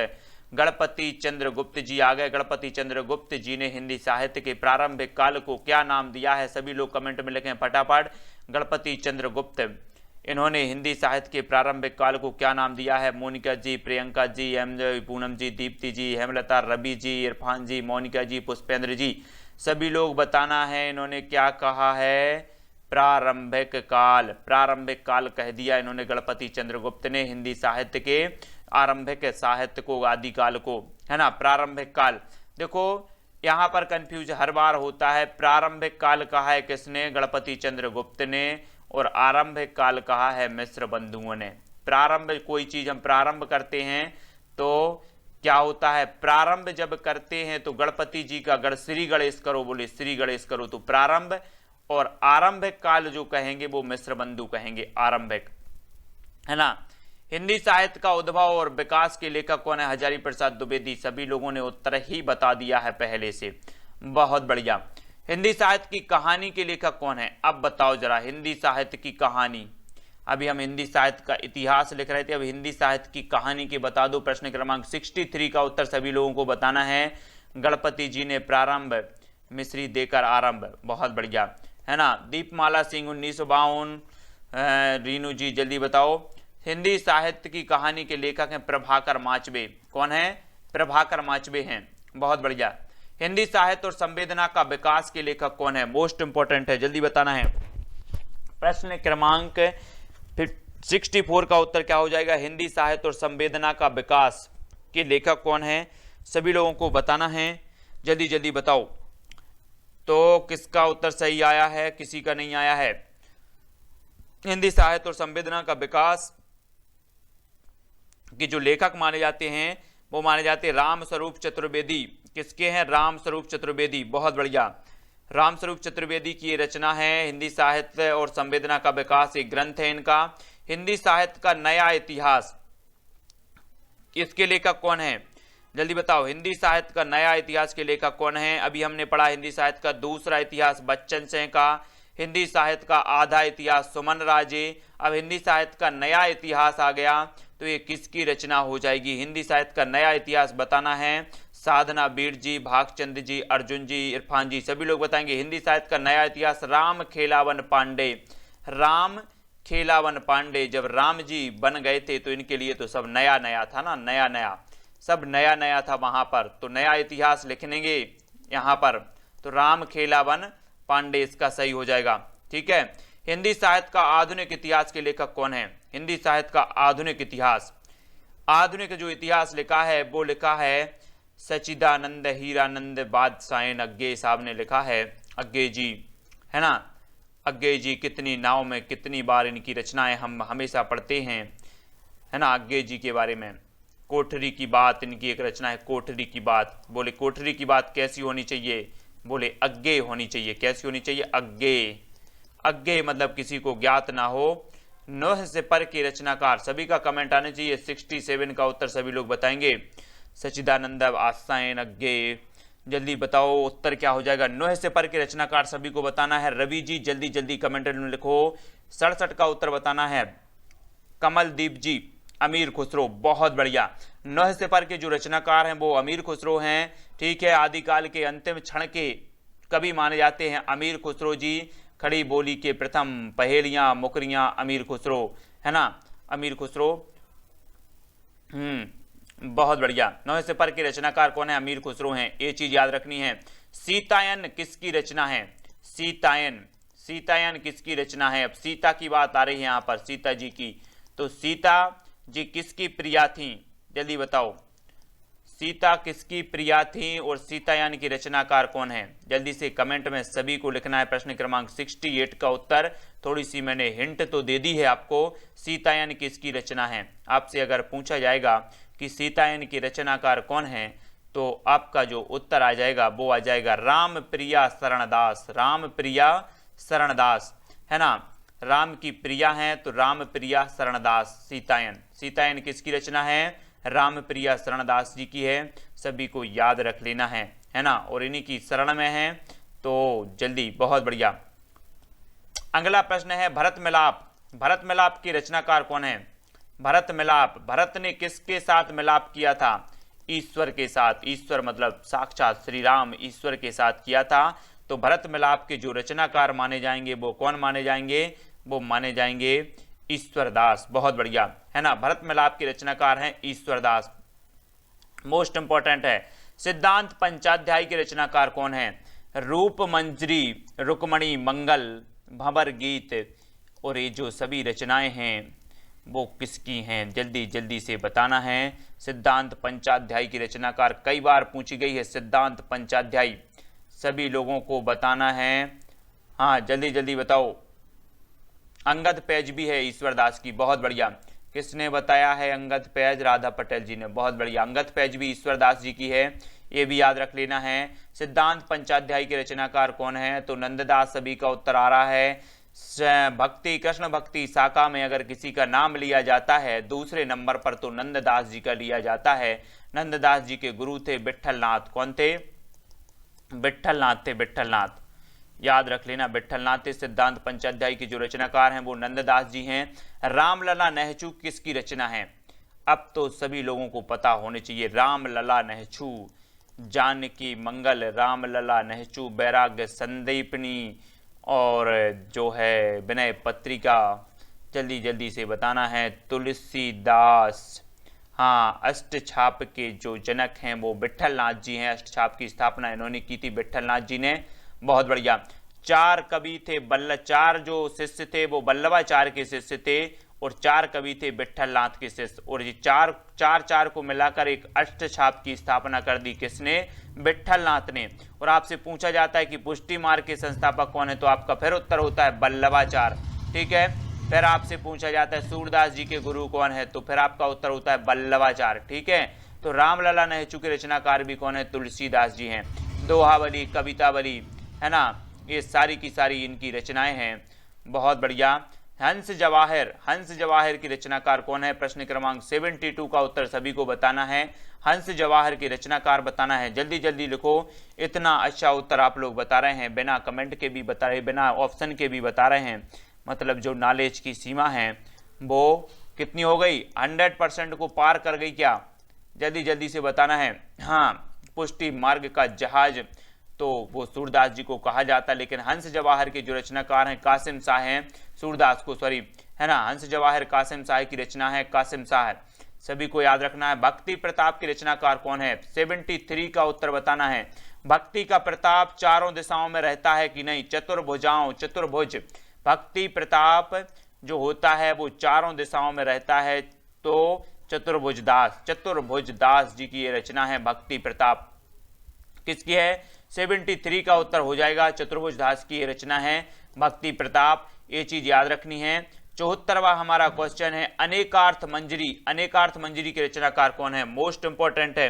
गणपति चंद्र गुप्त जी आ गए। गणपति चंद्र गुप्त जी ने हिंदी साहित्य के प्रारंभिक काल को क्या नाम दिया है? सभी लोग कमेंट में लिखें फटाफट। गणपति चंद्र गुप्त, इन्होंने हिंदी साहित्य के प्रारंभिक काल को क्या नाम दिया है? मोनिका जी, प्रियंका जी, पूनम जी, दीप्ति जी, हेमलता, रवि जी, इरफान जी, मोनिका जी, पुष्पेंद्र जी, सभी लोग बताना है इन्होंने क्या कहा है? प्रारंभिक काल, प्रारंभिक काल कह दिया इन्होंने गणपति चंद्रगुप्त ने हिंदी साहित्य के आरंभिक साहित्य को, आदिकाल को, है ना, प्रारंभिक काल। देखो यहाँ पर कंफ्यूज हर बार होता है। प्रारंभिक काल कहा है किसने? गणपति चंद्रगुप्त ने। और आरंभिक काल कहा है मिश्र बंधुओं ने। प्रारंभ, कोई चीज हम प्रारंभ करते हैं तो क्या होता है? प्रारंभ जब करते हैं तो गणपति जी का श्री गणेश करो, बोले श्री गणेश करो, तो प्रारंभ। और आरंभिक काल जो कहेंगे वो मिश्र बंधु कहेंगे, आरंभिक, है ना। हिंदी साहित्य का उद्भव और विकास के लेखक कौन है? हजारी प्रसाद द्विवेदी। सभी लोगों ने उत्तर ही बता दिया है पहले से, बहुत बढ़िया। हिंदी साहित्य की कहानी के लेखक कौन है? अब बताओ जरा, हिंदी साहित्य की कहानी। अभी हम हिंदी साहित्य का इतिहास लिख रहे थे, अब हिंदी साहित्य की कहानी की बता दो। प्रश्न क्रमांक 63 का उत्तर सभी लोगों को बताना है। गणपति जी ने प्रारंभ, मिश्री देकर आरंभ, बहुत बढ़िया, है ना। दीपमाला सिंह 1952। रीनू जी जल्दी बताओ। हिंदी साहित्य की कहानी के लेखक हैं प्रभाकर माचबे। कौन है? प्रभाकर माचबे हैं, बहुत बढ़िया। हिंदी साहित्य और संवेदना का विकास के लेखक कौन है? मोस्ट इंपॉर्टेंट है, जल्दी बताना है। प्रश्न क्रमांक 64 का उत्तर क्या हो जाएगा? हिंदी साहित्य और संवेदना का विकास के लेखक कौन है? सभी लोगों को बताना है, जल्दी जल्दी बताओ। तो किसका उत्तर सही आया है, किसी का नहीं आया है? हिंदी साहित्य और संवेदना का विकास के जो लेखक माने जाते हैं वो माने जाते हैं राम स्वरूप चतुर्वेदी। किसके हैं? राम स्वरूप चतुर्वेदी, बहुत बढ़िया। राम स्वरूप चतुर्वेदी की ये रचना है हिंदी साहित्य और संवेदना का विकास, एक ग्रंथ है इनका। हिंदी साहित्य का नया इतिहास, इसके लेखक कौन है? जल्दी बताओ। हिंदी साहित्य का नया इतिहास के लेखक कौन है? अभी हमने पढ़ा हिंदी साहित्य का दूसरा इतिहास बच्चन सिंह का, हिंदी साहित्य का आधा इतिहास सुमन राजे। अब हिंदी साहित्य का नया इतिहास आ गया, तो ये किसकी रचना हो जाएगी? हिंदी साहित्य का नया इतिहास बताना है। साधना बीर जी, भागचंद जी, अर्जुन जी, इरफान जी, सभी लोग बताएंगे। हिंदी साहित्य का नया इतिहास राम खेलावन पांडे। राम खेलावन पांडे, जब राम जी बन गए थे तो इनके लिए तो सब नया नया था ना, नया नया। सब नया नया था वहां पर, तो नया इतिहास लिखेंगे यहाँ पर। तो राम खेला वन पांडे इसका सही हो जाएगा। ठीक है, हिंदी साहित्य का आधुनिक इतिहास के लेखक कौन है? हिंदी साहित्य का आधुनिक इतिहास, आधुनिक जो इतिहास लिखा है वो लिखा है सच्चिदानंद हीरानंद बादशाह अग्गे साहब ने लिखा है, अग्गे जी, है ना। अग्गे जी कितनी नाव में कितनी बार इनकी रचनाएं हम हमेशा पढ़ते हैं, है ना, अग्गे जी के बारे में। कोठरी की बात इनकी एक रचना है, कोठरी की बात। बोले कोठरी की बात कैसी होनी चाहिए? बोले अग्गे होनी चाहिए। कैसी होनी चाहिए? अग्गे। अग्गे मतलब किसी को ज्ञात ना हो। नोह से पर के रचनाकार, सभी का कमेंट आने चाहिए। 67 का उत्तर सभी लोग बताएंगे। सच्चिदानंद आसायन अग्गे, जल्दी बताओ उत्तर क्या हो जाएगा? नोह से पर के रचनाकार सभी को बताना है। रवि जी जल्दी जल्दी कमेंट में लिखो। 67 का उत्तर बताना है। कमलदीप जी अमीर खुसरो, बहुत बढ़िया। नोह से पर के जो रचनाकार हैं वो अमीर खुसरो हैं। ठीक है, आदिकाल के अंतिम क्षण के कवि माने जाते हैं अमीर खुसरो जी। खड़ी बोली के प्रथम पहेलियां मुकरियां अमीर खुसरो, है ना, अमीर खुसरो। बहुत बढ़िया। नोह से पर के रचनाकार कौन है? अमीर खुसरो हैं, ये चीज याद रखनी है। सीतायन किसकी रचना है? सीतायन, सीतायन किसकी रचना है? अब सीता की बात आ रही है यहाँ पर, सीता जी की। तो सीता जी किसकी प्रिया थी? जल्दी बताओ, सीता किसकी प्रिया थी और सीतायन की रचनाकार कौन है? जल्दी से कमेंट में सभी को लिखना है। प्रश्न क्रमांक 68 का उत्तर, थोड़ी सी मैंने हिंट तो दे दी है आपको। सीतायन किसकी रचना है? आपसे अगर पूछा जाएगा कि सीतायन की रचनाकार कौन है, तो आपका जो उत्तर आ जाएगा वो आ जाएगा राम प्रिया शरणदास। राम प्रिया शरणदास, है ना, राम की प्रिया है तो राम प्रिया शरणदास। सीतायन, सीतायन किसकी रचना है? राम प्रिया शरणदास जी की है। सभी को याद रख लेना है ना, और इन्हीं की शरण में है। तो जल्दी, बहुत बढ़िया। अगला प्रश्न है भरत मिलाप। भरत मिलाप की रचनाकार कौन है? भरत मिलाप, भरत ने किसके साथ मिलाप किया था? ईश्वर के साथ। ईश्वर मतलब साक्षात श्री राम, ईश्वर के साथ किया था। तो भरत मिलाप के जो रचनाकार माने जाएंगे वो कौन माने जाएंगे? वो माने जाएंगे ईश्वरदास। बहुत बढ़िया, है ना, भरत मिलाप के रचनाकार हैं ईश्वरदास। मोस्ट इंपॉर्टेंट है, सिद्धांत पंचाध्याय के रचनाकार कौन है? रूप मंजरी, रुक्मणी मंगल, भंवर गीत, और ये जो सभी रचनाएं हैं वो किसकी हैं? जल्दी जल्दी से बताना है। सिद्धांत पंचाध्याय की रचनाकार कई बार पूछी गई है, सिद्धांत पंचाध्याय, सभी लोगों को बताना है। हाँ जल्दी जल्दी बताओ। अंगद पैज भी है ईश्वरदास की, बहुत बढ़िया। किसने बताया है अंगद पैज? राधा पटेल जी ने, बहुत बढ़िया। अंगद पैज भी ईश्वरदास जी की है, ये भी याद रख लेना है। सिद्धांत पंचाध्याय के रचनाकार कौन है? तो नंददास, सभी का उत्तर आ रहा है। भक्ति, कृष्ण भक्ति शाखा में अगर किसी का नाम लिया जाता है दूसरे नंबर पर तो नंददास जी का लिया जाता है। नंददास जी के गुरु थे विट्ठलनाथ। कौन थे? विट्ठलनाथ थे, विट्ठलनाथ, याद रख लेना, विट्ठलनाथ। सिद्धांत पंचाध्याय के जो रचनाकार हैं वो नंददास जी हैं। रामलला नहचू किसकी रचना है? अब तो सभी लोगों को पता होने चाहिए। रामलला नहचू, जानकी मंगल, रामलला नहचू, वैराग्य संदीपनी, और जो है विनय पत्रिका। जल्दी जल्दी से बताना है। तुलसीदास, हाँ, अष्टछाप के जो जनक हैं वो विट्ठलनाथ जी हैं। अष्टछाप की स्थापना इन्होंने की थी, विट्ठलनाथ जी ने, बहुत बढ़िया। 4 कवि थे, चार जो शिष्य थे वो वल्लभाचार्य के शिष्य थे, और 4 कवि थे विट्ठलनाथ के शिष्य, और ये चार को मिलाकर एक अष्टछाप की स्थापना कर दी। किसने? विट्ठलनाथ ने। और आपसे पूछा जाता है कि पुष्टि मार्ग के संस्थापक कौन है, तो आपका फिर उत्तर होता है वल्लभाचार्य। ठीक है, फिर आपसे पूछा जाता है सूरदास जी के गुरु कौन है, तो फिर आपका उत्तर होता है वल्लभाचार्य। ठीक है, तो रामलला नहचू के रचनाकार भी कौन है? तुलसीदास जी हैं। दोहावली, कवितावली, है ना, ये सारी की सारी इनकी रचनाएं हैं, बहुत बढ़िया। हंस जवाहर, हंस जवाहर की रचनाकार कौन है? प्रश्न क्रमांक 72 का उत्तर सभी को बताना है। हंस जवाहर की रचनाकार बताना है, जल्दी जल्दी लिखो। इतना अच्छा उत्तर आप लोग बता रहे हैं, बिना कमेंट के भी बता रहे, बिना ऑप्शन के भी बता रहे हैं। मतलब जो नॉलेज की सीमा है वो कितनी हो गई? 100% को पार कर गई क्या? जल्दी जल्दी से बताना है। हाँ, पुष्टि मार्ग का जहाज तो वो सूरदास जी को कहा जाता है, लेकिन हंस जवाहर के जो रचनाकार हैं कासिम शाह हैं, सूरदास को सॉरी, है ना, हंस जवाहर कासिम शाह की रचना है, कासिम शाह सभी को याद रखना है। भक्ति प्रताप की रचनाकार कौन है? 73 का उत्तर बताना है। भक्ति का प्रताप चारों दिशाओं में रहता है कि नहीं? चतुर्भुजाओं, चतुर्भुज। भक्ति प्रताप जो होता है वो चारों दिशाओं में रहता है, तो चतुर्भुज दास जी की ये रचना है भक्ति प्रताप। किसकी है? 73 का उत्तर हो जाएगा, चतुर्भुज दास की ये रचना है भक्ति प्रताप। ये चीज याद रखनी है। 74वां हमारा क्वेश्चन है अनेकार्थ मंजरी। अनेकार्थ मंजरी के रचनाकार कौन है? मोस्ट इंपॉर्टेंट है।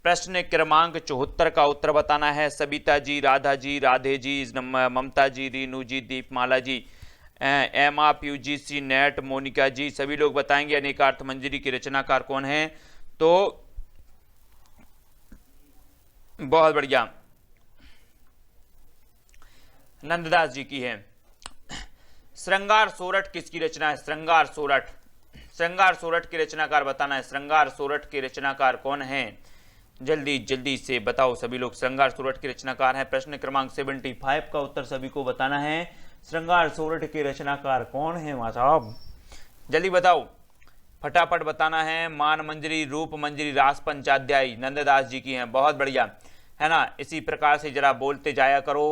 प्रश्न क्रमांक 74 का उत्तर बताना है। सबिता जी, राधा जी, राधे जी, ममता जी, रीनू जी, दीपमाला जी, एमा, यूजीसी, नेट, मोनिका जी, सभी लोग बताएंगे अनेकार्थ मंजरी के रचनाकार कौन है। तो बहुत बढ़िया, नंददास जी की है। श्रृंगार सोरठ किसकी रचना है? श्रृंगार सोरठ। श्रृंगार सोरठ के रचनाकार बताना है। श्रृंगार सोरठ के रचनाकार कौन है? जल्दी जल्दी से बताओ सभी लोग। श्रृंगार सोरठ के रचनाकार है। प्रश्न क्रमांक 75 का उत्तर सभी को बताना है। श्रृंगार सोरठ के रचनाकार कौन है मां साहब? जल्दी बताओ, फटाफट बताना है। मान मंजरी, रूप मंजरी, रास पंचाध्यायी नंददास जी की हैं। बहुत बढ़िया, है ना? इसी प्रकार से जरा बोलते जाया करो।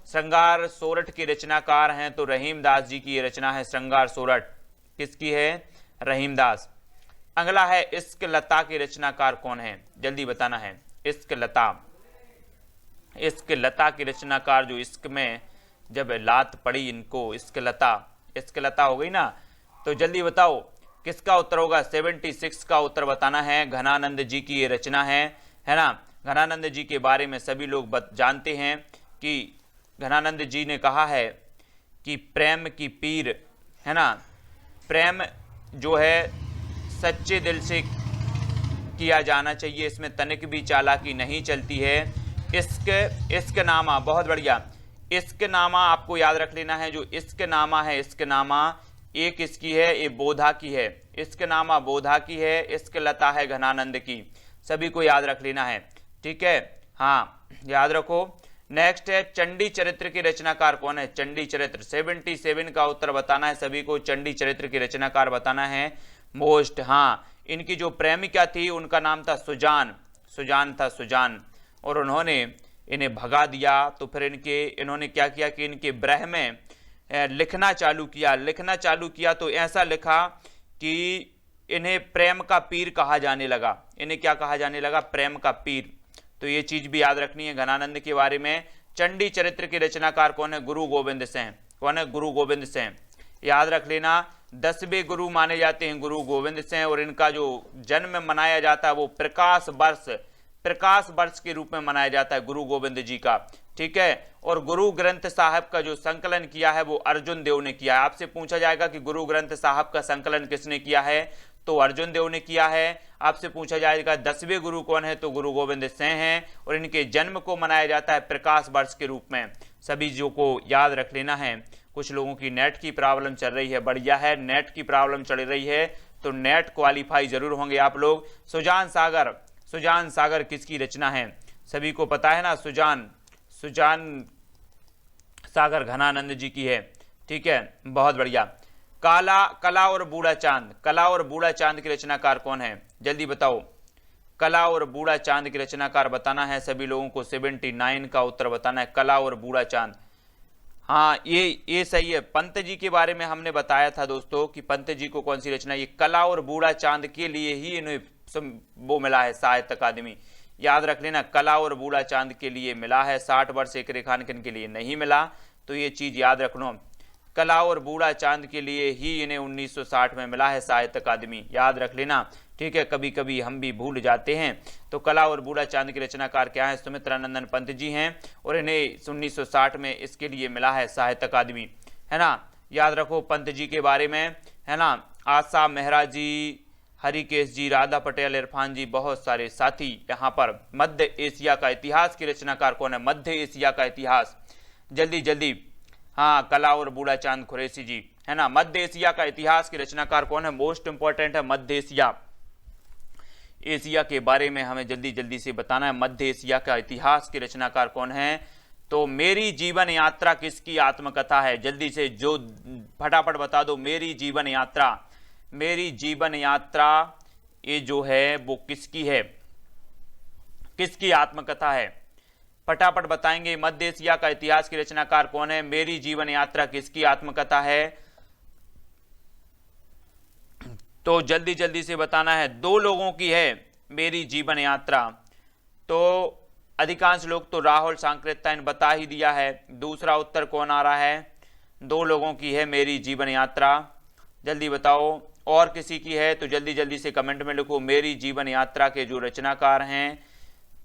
श्रृंगार सोरठ के रचनाकार हैं तो रहीमदास जी की ये रचना है श्रृंगार सोरठ। किसकी है? रहीमदास। अगला है इश्क लता के रचनाकार कौन है? जल्दी बताना है। इश्क लता। इश्क लता के रचनाकार जो इश्क में जब लात पड़ी इनको, इश्क लता हो गई ना, तो जल्दी बताओ किसका उत्तर होगा? 76 का उत्तर बताना है। घनानंद जी की ये रचना है ना? घनानंद जी के बारे में सभी लोग जानते हैं कि घनानंद जी ने कहा है कि प्रेम की पीर, है ना, प्रेम जो है सच्चे दिल से किया जाना चाहिए, इसमें तनिक भी चालाकी नहीं चलती है। इश्क नामा, बहुत बढ़िया। इश्क नामा आपको याद रख लेना है। जो इश्क नामा है, इश्क नामा एक किसकी है? ये बोधा की है। इश्क नामा बोधा की है। इश्क लता है घनानंद की। सभी को याद रख लेना है, ठीक है? हाँ, याद रखो। नेक्स्ट है चंडी चरित्र के रचनाकार कौन है? चंडी चरित्र। 77 का उत्तर बताना है सभी को। चंडी चरित्र के रचनाकार बताना है। मोस्ट, हाँ, इनकी जो प्रेमिका थी उनका नाम था सुजान। सुजान, और उन्होंने इन्हें भगा दिया। तो फिर इन्होंने क्या किया कि इनके ब्रह में लिखना चालू किया। तो ऐसा लिखा कि इन्हें प्रेम का पीर कहा जाने लगा। इन्हें क्या कहा जाने लगा? प्रेम का पीर। तो ये चीज भी याद रखनी है घनानंद के बारे में। चंडी चरित्र के रचनाकार कौन है? गुरु गोविंद सिंह। कौन है? गुरु गोविंद सिंह। याद रख लेना, 10वें गुरु माने जाते हैं गुरु गोविंद सिंह, और इनका जो जन्म मनाया जाता है वो प्रकाश वर्ष के रूप में मनाया जाता है गुरु गोविंद जी का, ठीक है? और गुरु ग्रंथ साहब का जो संकलन किया है वो अर्जुन देव ने किया है। आपसे पूछा जाएगा कि गुरु ग्रंथ साहब का संकलन किसने किया है? तो अर्जुन देव ने किया है। आपसे पूछा जाएगा 10वें गुरु कौन है? तो गुरु गोविंद सिंह हैं, और इनके जन्म को मनाया जाता है प्रकाश वर्ष के रूप में। सभी जो को याद रख लेना है। कुछ लोगों की नेट की प्रॉब्लम चल रही है, बढ़िया है, नेट की प्रॉब्लम चल रही है तो नेट क्वालिफाई जरूर होंगे आप लोग। सुजान सागर किसकी रचना है? सभी को पता है ना, सुजान सागर घनानंद जी की है, ठीक है? बहुत बढ़िया। कला और बूढ़ा चांद के रचनाकार कौन है? जल्दी बताओ। कला और बूढ़ा चांद के रचनाकार बताना है सभी लोगों को। 79 का उत्तर बताना है। कला और बूढ़ा चांद, हाँ, ये सही है। पंत जी के बारे में हमने बताया था दोस्तों कि पंत जी को कौन सी रचना, ये कला और बूढ़ा चांद के लिए ही इन्हें वो मिला है साहित्य अकादमी। याद रख लेना, कला और बूढ़ा चांद के लिए मिला है, 60 वर्ष एक रेखांकन के लिए नहीं मिला। तो ये चीज याद रखना, कला और बूढ़ा चांद के लिए ही इन्हें 1960 में मिला है साहित्य अकादमी। याद रख लेना, ठीक है? कभी कभी हम भी भूल जाते हैं। तो कला और बूढ़ा चांद के रचनाकार क्या है? सुमित्रानंदन पंत जी हैं, और इन्हें 1960 में इसके लिए मिला है साहित्य अकादमी, है ना? याद रखो पंत जी के बारे में, है ना? आशा मेहरा जी, हरिकेश जी, राधा पटेल, इरफान जी, बहुत सारे साथी यहाँ पर। मध्य एशिया का इतिहास के रचनाकार कौन है? मध्य एशिया का इतिहास, जल्दी, हाँ, कला और बूढ़ा चांद खुरैशी जी, है ना? मध्य एशिया का इतिहास के रचनाकार कौन है? मोस्ट इंपॉर्टेंट है मध्य एशिया के बारे में हमें जल्दी से बताना है। मध्य एशिया का इतिहास के रचनाकार कौन है? तो मेरी जीवन यात्रा किसकी आत्मकथा है? जल्दी से जो फटाफट बता दो। मेरी जीवन यात्रा ये जो है वो किसकी है, किसकी आत्मकथा है? फटाफट बताएंगे। मध्य एशिया का इतिहास की रचनाकार कौन है? मेरी जीवन यात्रा किसकी आत्मकथा है? तो जल्दी जल्दी से बताना है। दो लोगों की है मेरी जीवन यात्रा, तो अधिकांश लोग तो राहुल सांकृत्यायन बता ही दिया है। दूसरा उत्तर कौन आ रहा है? दो लोगों की है मेरी जीवन यात्रा, जल्दी बताओ। और किसी की है तो जल्दी जल्दी से कमेंट में लिखो। मेरी जीवन यात्रा के जो रचनाकार हैं,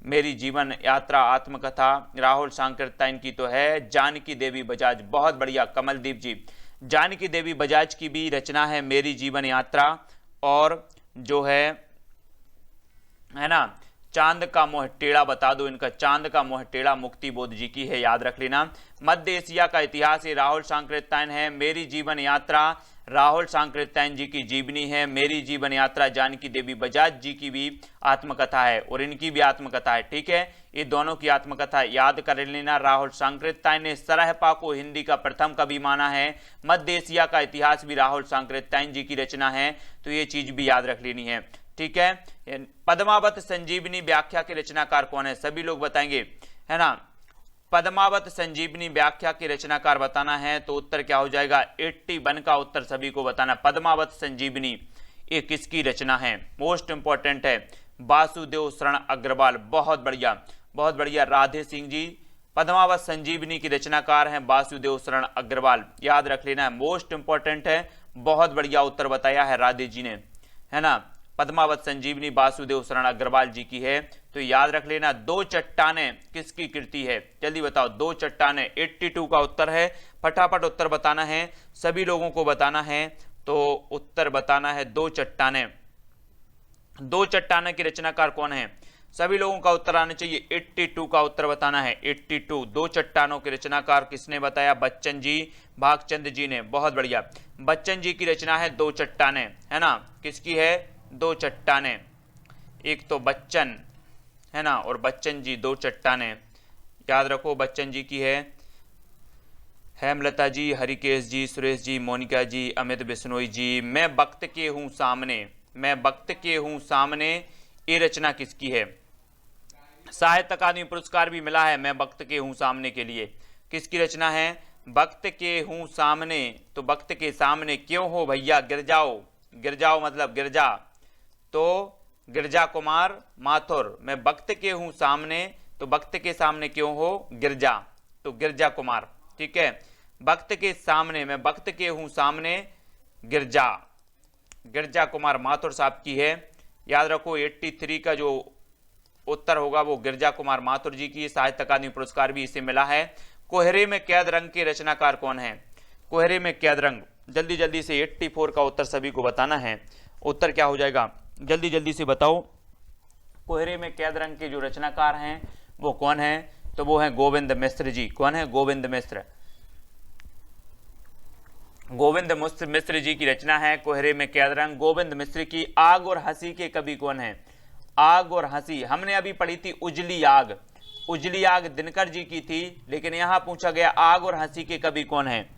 मेरी जीवन यात्रा आत्मकथा राहुल सांकृत्यायन की तो है जानकी देवी बजाज। बहुत बढ़िया कमलदीप जी, जानकी देवी बजाज की भी रचना है मेरी जीवन यात्रा। और जो है ना, चांद का मोह टेढ़ा बता दो इनका, चांद का मोह टेढ़ा मुक्ति बोध जी की है, याद रख लेना। मध्य एशिया का इतिहास ये राहुल सांकृत्यायन है। मेरी जीवन यात्रा राहुल सांकृत्यायन जी की जीवनी है। मेरी जीवन यात्रा जानकी देवी बजाज जी की भी आत्मकथा है और इनकी भी आत्मकथा है। ठीक है, ये दोनों की आत्मकथा याद कर लेना। राहुल सांकृत्यायन ने सरहपा को हिंदी का प्रथम कवि माना है। मध्य एशिया का इतिहास भी राहुल सांकृत्यायन जी की रचना है, तो ये चीज भी याद रख लेनी है। ठीक है, पद्मावत संजीवनी व्याख्या के रचनाकार कौन है? सभी लोग बताएंगे, है ना। पद्मावत संजीवनी व्याख्या के रचनाकार बताना है, तो उत्तर क्या हो जाएगा? 81 का उत्तर सभी को बताना। पद्मावत संजीवनी ये किसकी रचना है? मोस्ट इंपॉर्टेंट है, वासुदेव शरण अग्रवाल। बहुत बढ़िया, बहुत बढ़िया राधे सिंह जी। पद्मावत संजीवनी की रचनाकार हैं वासुदेव शरण अग्रवाल, याद रख लेना है, मोस्ट इंपॉर्टेंट है। बहुत बढ़िया उत्तर बताया है राधे जी ने, है ना। पद्मावत संजीवनी वासुदेव शरण अग्रवाल जी की है, तो याद रख लेना। दो चट्टानें किसकी कृति है? जल्दी बताओ। दो चट्टानें 82 का उत्तर है। फटाफट उत्तर बताना है, सभी लोगों को बताना है, तो उत्तर बताना है दो चट्टानें। दो चट्टानें की रचनाकार कौन है? सभी लोगों का उत्तर आना चाहिए। 82 का उत्तर बताना है। 82 दो चट्टानों के रचनाकार किसने बताया? बच्चन जी, भागचंद जी ने। बहुत बढ़िया, बच्चन जी की रचना है दो चट्टानें, है ना। किसकी है? दो चट्टानें। एक तो बच्चन, है ना, और बच्चन जी, दो चट्टानें, याद रखो बच्चन जी की है। हेमलता जी, हरिकेश जी, सुरेश जी, मोनिका जी, अमित बिश्नोई जी। मैं वक्त के हूं सामने, मैं वक्त के हूं सामने, ये रचना किसकी है? साहित्य अकादमी पुरस्कार भी मिला है मैं वक्त के हूं सामने के लिए। किसकी रचना है? वक्त के हूं सामने, तो वक्त के सामने क्यों हो भैया, गिर जाओ। गिर जाओ मतलब गिरजा, तो गिरजा कुमार माथुर। मैं वक्त के हूं सामने, तो वक्त के सामने क्यों हो, गिरजा, तो गिरजा कुमार। ठीक है, वक्त के सामने, मैं वक्त के हूं सामने, गिरजा, गिरजा कुमार माथुर साहब की है। याद रखो 83 का जो उत्तर होगा वो गिरजा कुमार माथुर जी की। साहित्य अकादमी पुरस्कार भी इसे मिला है। कोहरे में कैद रंग के रचनाकार कौन है? कोहरे में कैद रंग, जल्दी जल्दी से 84 का उत्तर सभी को बताना है। उत्तर क्या हो जाएगा? जल्दी जल्दी से बताओ। कोहरे में कैद रंग के जो रचनाकार हैं वो कौन है? तो वो है गोविंद मिश्र जी। कौन है? गोविंद मिश्र। गोविंद मिश्र जी की रचना है कोहरे में कैद रंग। गोविंद मिश्र की आग और हंसी के कवि कौन है? आग और हंसी हमने अभी पढ़ी थी उजली आग, उजली आग दिनकर जी की थी, लेकिन यहां पूछा गया आग और हंसी के कवि कौन है?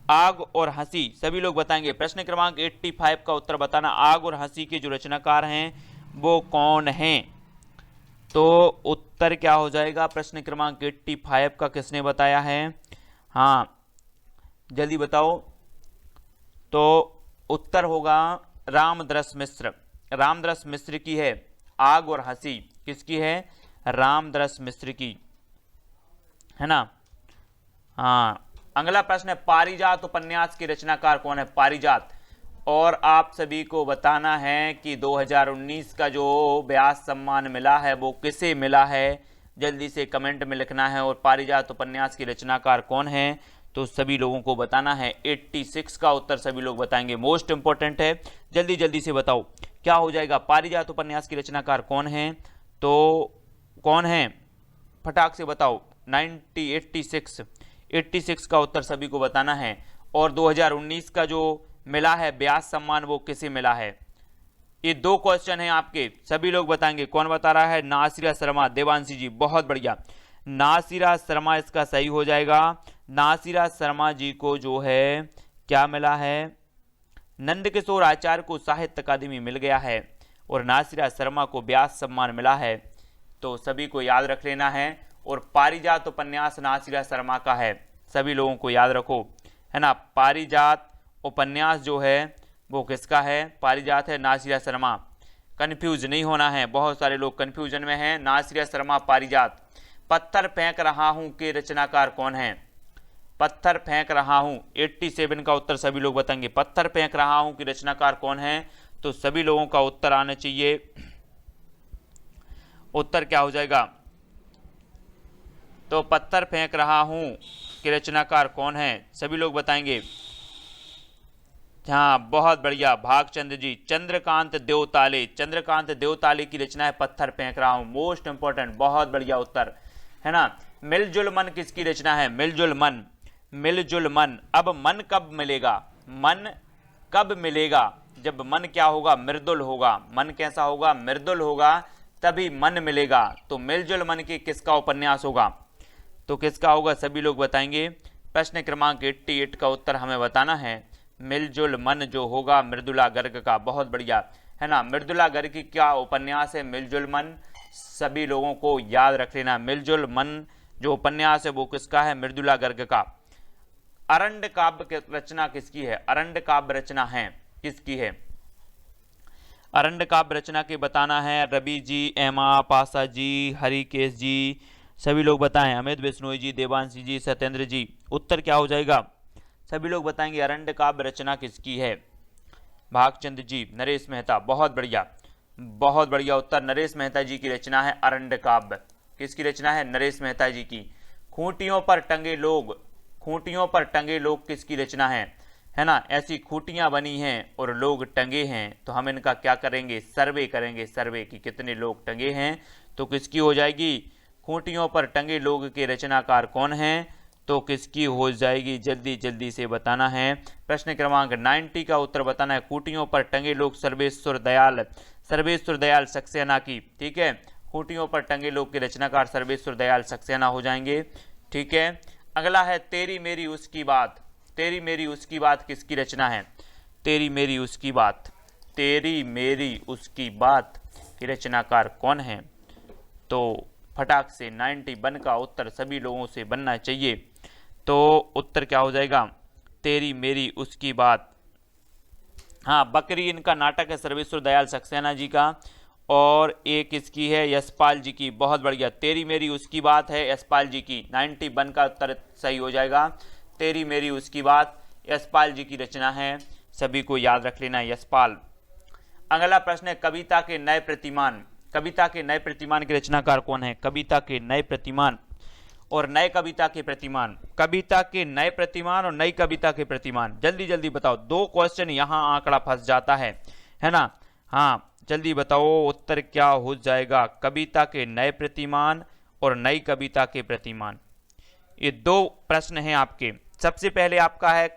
आग और हंसी, सभी लोग बताएंगे। प्रश्न क्रमांक 85 का उत्तर बताना। आग और हंसी के जो रचनाकार हैं वो कौन हैं? तो उत्तर क्या हो जाएगा? प्रश्न क्रमांक 85 का किसने बताया है? हाँ, जल्दी बताओ। तो उत्तर होगा रामदरस मिश्र। रामदरस मिश्र की है आग और हंसी। किसकी है? रामदरस मिश्र की, है ना। हाँ, अगला प्रश्न है पारिजात उपन्यास के रचनाकार कौन है? पारिजात। और आप सभी को बताना है कि 2019 का जो व्यास सम्मान मिला है वो किसे मिला है, जल्दी से कमेंट में लिखना है। और पारिजात उपन्यास के रचनाकार कौन है, तो सभी लोगों को बताना है। 86 का उत्तर सभी लोग बताएंगे, मोस्ट इंपॉर्टेंट है। जल्दी जल्दी से बताओ क्या हो जाएगा? पारिजात उपन्यास के रचनाकार कौन है? तो कौन है? फटाक से बताओ। 86 का उत्तर सभी को बताना है। और 2019 का जो मिला है व्यास सम्मान वो किसे मिला है? ये दो क्वेश्चन हैं आपके, सभी लोग बताएंगे। कौन बता रहा है? नासिरा शर्मा। देवांशी जी बहुत बढ़िया, नासिरा शर्मा इसका सही हो जाएगा। नासिरा शर्मा जी को जो है क्या मिला है? नंदकिशोर आचार्य को साहित्य अकादमी मिल गया है। और नासिरा शर्मा को व्यास सम्मान मिला है, तो सभी को याद रख लेना है। और पारिजात उपन्यास नासिरा शर्मा का है, सभी लोगों को याद रखो, है ना। पारिजात उपन्यास जो है वो किसका है? पारिजात है नासिरा शर्मा। कंफ्यूज नहीं होना है, बहुत सारे लोग कंफ्यूजन में हैं। नासिरा शर्मा पारिजात। पत्थर फेंक रहा हूं के रचनाकार कौन है? पत्थर फेंक रहा हूं 87 का उत्तर सभी लोग बताएंगे। पत्थर फेंक रहा हूं की रचनाकार कौन है? तो सभी लोगों का उत्तर आना चाहिए। उत्तर क्या हो जाएगा? तो पत्थर फेंक रहा हूं के रचनाकार कौन है? सभी लोग बताएंगे। हाँ, बहुत बढ़िया, भागचंद्र जी। चंद्रकांत देवताले। चंद्रकांत देवताले की रचना है पत्थर फेंक रहा हूं। मोस्ट इंपॉर्टेंट, बहुत बढ़िया उत्तर, है ना। मिलजुल मन किसकी रचना है? मिलजुल मन। मिलजुल मन। अब मन कब मिलेगा? मन कब मिलेगा? जब मन क्या होगा? मृदुल होगा। मन कैसा होगा? मृदुल होगा, तभी मन मिलेगा। तो मिलजुल मन के किसका उपन्यास होगा? तो किसका होगा? सभी लोग बताएंगे। प्रश्न क्रमांक 88 का उत्तर हमें बताना है। मिलजुल मन जो होगा मृदुला गर्ग का। बहुत बढ़िया, है ना। मृदुला गर्ग की क्या उपन्यास है? मिलजुल मन। सभी लोगों को याद रख लेना। मिलजुल मन जो उपन्यास है वो किसका है? मृदुला गर्ग का। अरण्य काव्य रचना किसकी है? अरण्य काव्य रचना है किसकी है? अरण्य काव्य रचना के बताना है। रवि जी, एमा पासा जी, हरिकेश जी, सभी लोग बताएं। अमित बिश्नोई जी, देवांशी जी, सत्येंद्र जी। उत्तर क्या हो जाएगा? सभी लोग बताएंगे अरण्य काव्य रचना किसकी है? भागचंद्र जी, नरेश मेहता। बहुत बढ़िया, बहुत बढ़िया उत्तर। नरेश मेहता जी की रचना है अरण्य काव्य। किसकी रचना है? नरेश मेहता जी की। खूंटियों पर टंगे लोग। खूंटियों पर टंगे लोग किसकी रचना है ना। ऐसी खूंटियां बनी हैं और लोग टंगे हैं, तो हम इनका क्या करेंगे? सर्वे करेंगे। सर्वे कि कितने लोग टंगे हैं, तो किसकी हो जाएगी? खूंटियों पर टंगे लोग के रचनाकार कौन है? तो किसकी हो जाएगी? जल्दी जल्दी से बताना है। प्रश्न क्रमांक 90 का उत्तर बताना है। खूंटियों पर टंगे लोग सर्वेश्वर दयाल। सर्वेश्वर दयाल सक्सेना की। ठीक है, खूंटियों पर टंगे लोग के रचनाकार सर्वेश्वर दयाल सक्सेना हो जाएंगे। ठीक है, अगला है तेरी मेरी उसकी बात। तेरी मेरी उसकी बात किसकी रचना है? तेरी मेरी उसकी बात। तेरी मेरी उसकी बात की रचनाकार कौन है? तो फटाक से 91 का उत्तर सभी लोगों से बनना चाहिए। तो उत्तर क्या हो जाएगा? तेरी मेरी उसकी बात। हाँ, बकरी इनका नाटक है सर्वेश्वर दयाल सक्सेना जी का, और एक इसकी है यशपाल जी की। बहुत बढ़िया, तेरी मेरी उसकी बात है यशपाल जी की। 91 का उत्तर सही हो जाएगा। तेरी मेरी उसकी बात यशपाल जी की रचना है, सभी को याद रख लेना, यशपाल। अगला प्रश्न है कविता के नए प्रतिमान। कविता के नए प्रतिमान के रचनाकार कौन है? कविता के नए प्रतिमान और नए कविता के प्रतिमान। कविता के नए प्रतिमान और नई कविता के प्रतिमान, जल्दी जल्दी बताओ। 2 क्वेश्चन यहां आंकड़ा फंस जाता है ना। हाँ, जल्दी बताओ उत्तर क्या हो जाएगा? कविता के नए प्रतिमान और नई कविता के प्रतिमान, ये 2 प्रश्न हैं आपके। सबसे पहले आपका है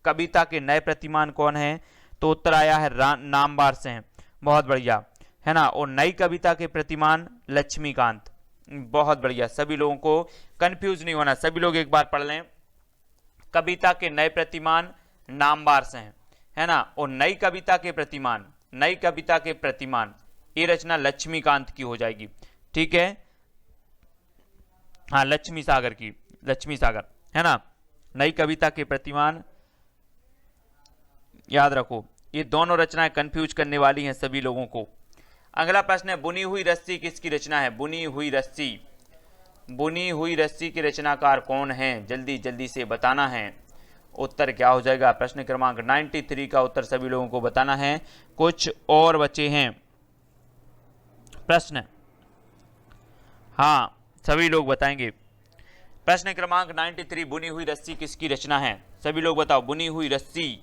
कविता के नए प्रतिमान कौन है? तो उत्तर आया है नामवार से हैं। बहुत बढ़िया, है ना। और नई कविता के प्रतिमान लक्ष्मीकांत। बहुत बढ़िया, सभी लोगों को कंफ्यूज नहीं होना, सभी लोग एक बार पढ़ लें। कविता के नए प्रतिमान नामवार से हैं, है ना। और नई कविता के प्रतिमान, नई कविता के प्रतिमान, ये रचना लक्ष्मीकांत की हो जाएगी। ठीक है, हाँ, लक्ष्मी सागर की, लक्ष्मी सागर, है ना। नई कविता के प्रतिमान याद रखो, ये दोनों रचनाएं कंफ्यूज करने वाली हैं सभी लोगों को। अगला प्रश्न है बुनी हुई रस्सी किसकी रचना है? बुनी हुई रस्सी। बुनी हुई रस्सी के रचनाकार कौन है? जल्दी जल्दी से बताना है। उत्तर क्या हो जाएगा? प्रश्न क्रमांक 93 का उत्तर सभी लोगों को बताना है। कुछ और बचे हैं प्रश्न, हाँ, सभी लोग बताएंगे। प्रश्न क्रमांक 93, बुनी हुई रस्सी किसकी रचना है? सभी लोग बताओ। बुनी हुई रस्सी,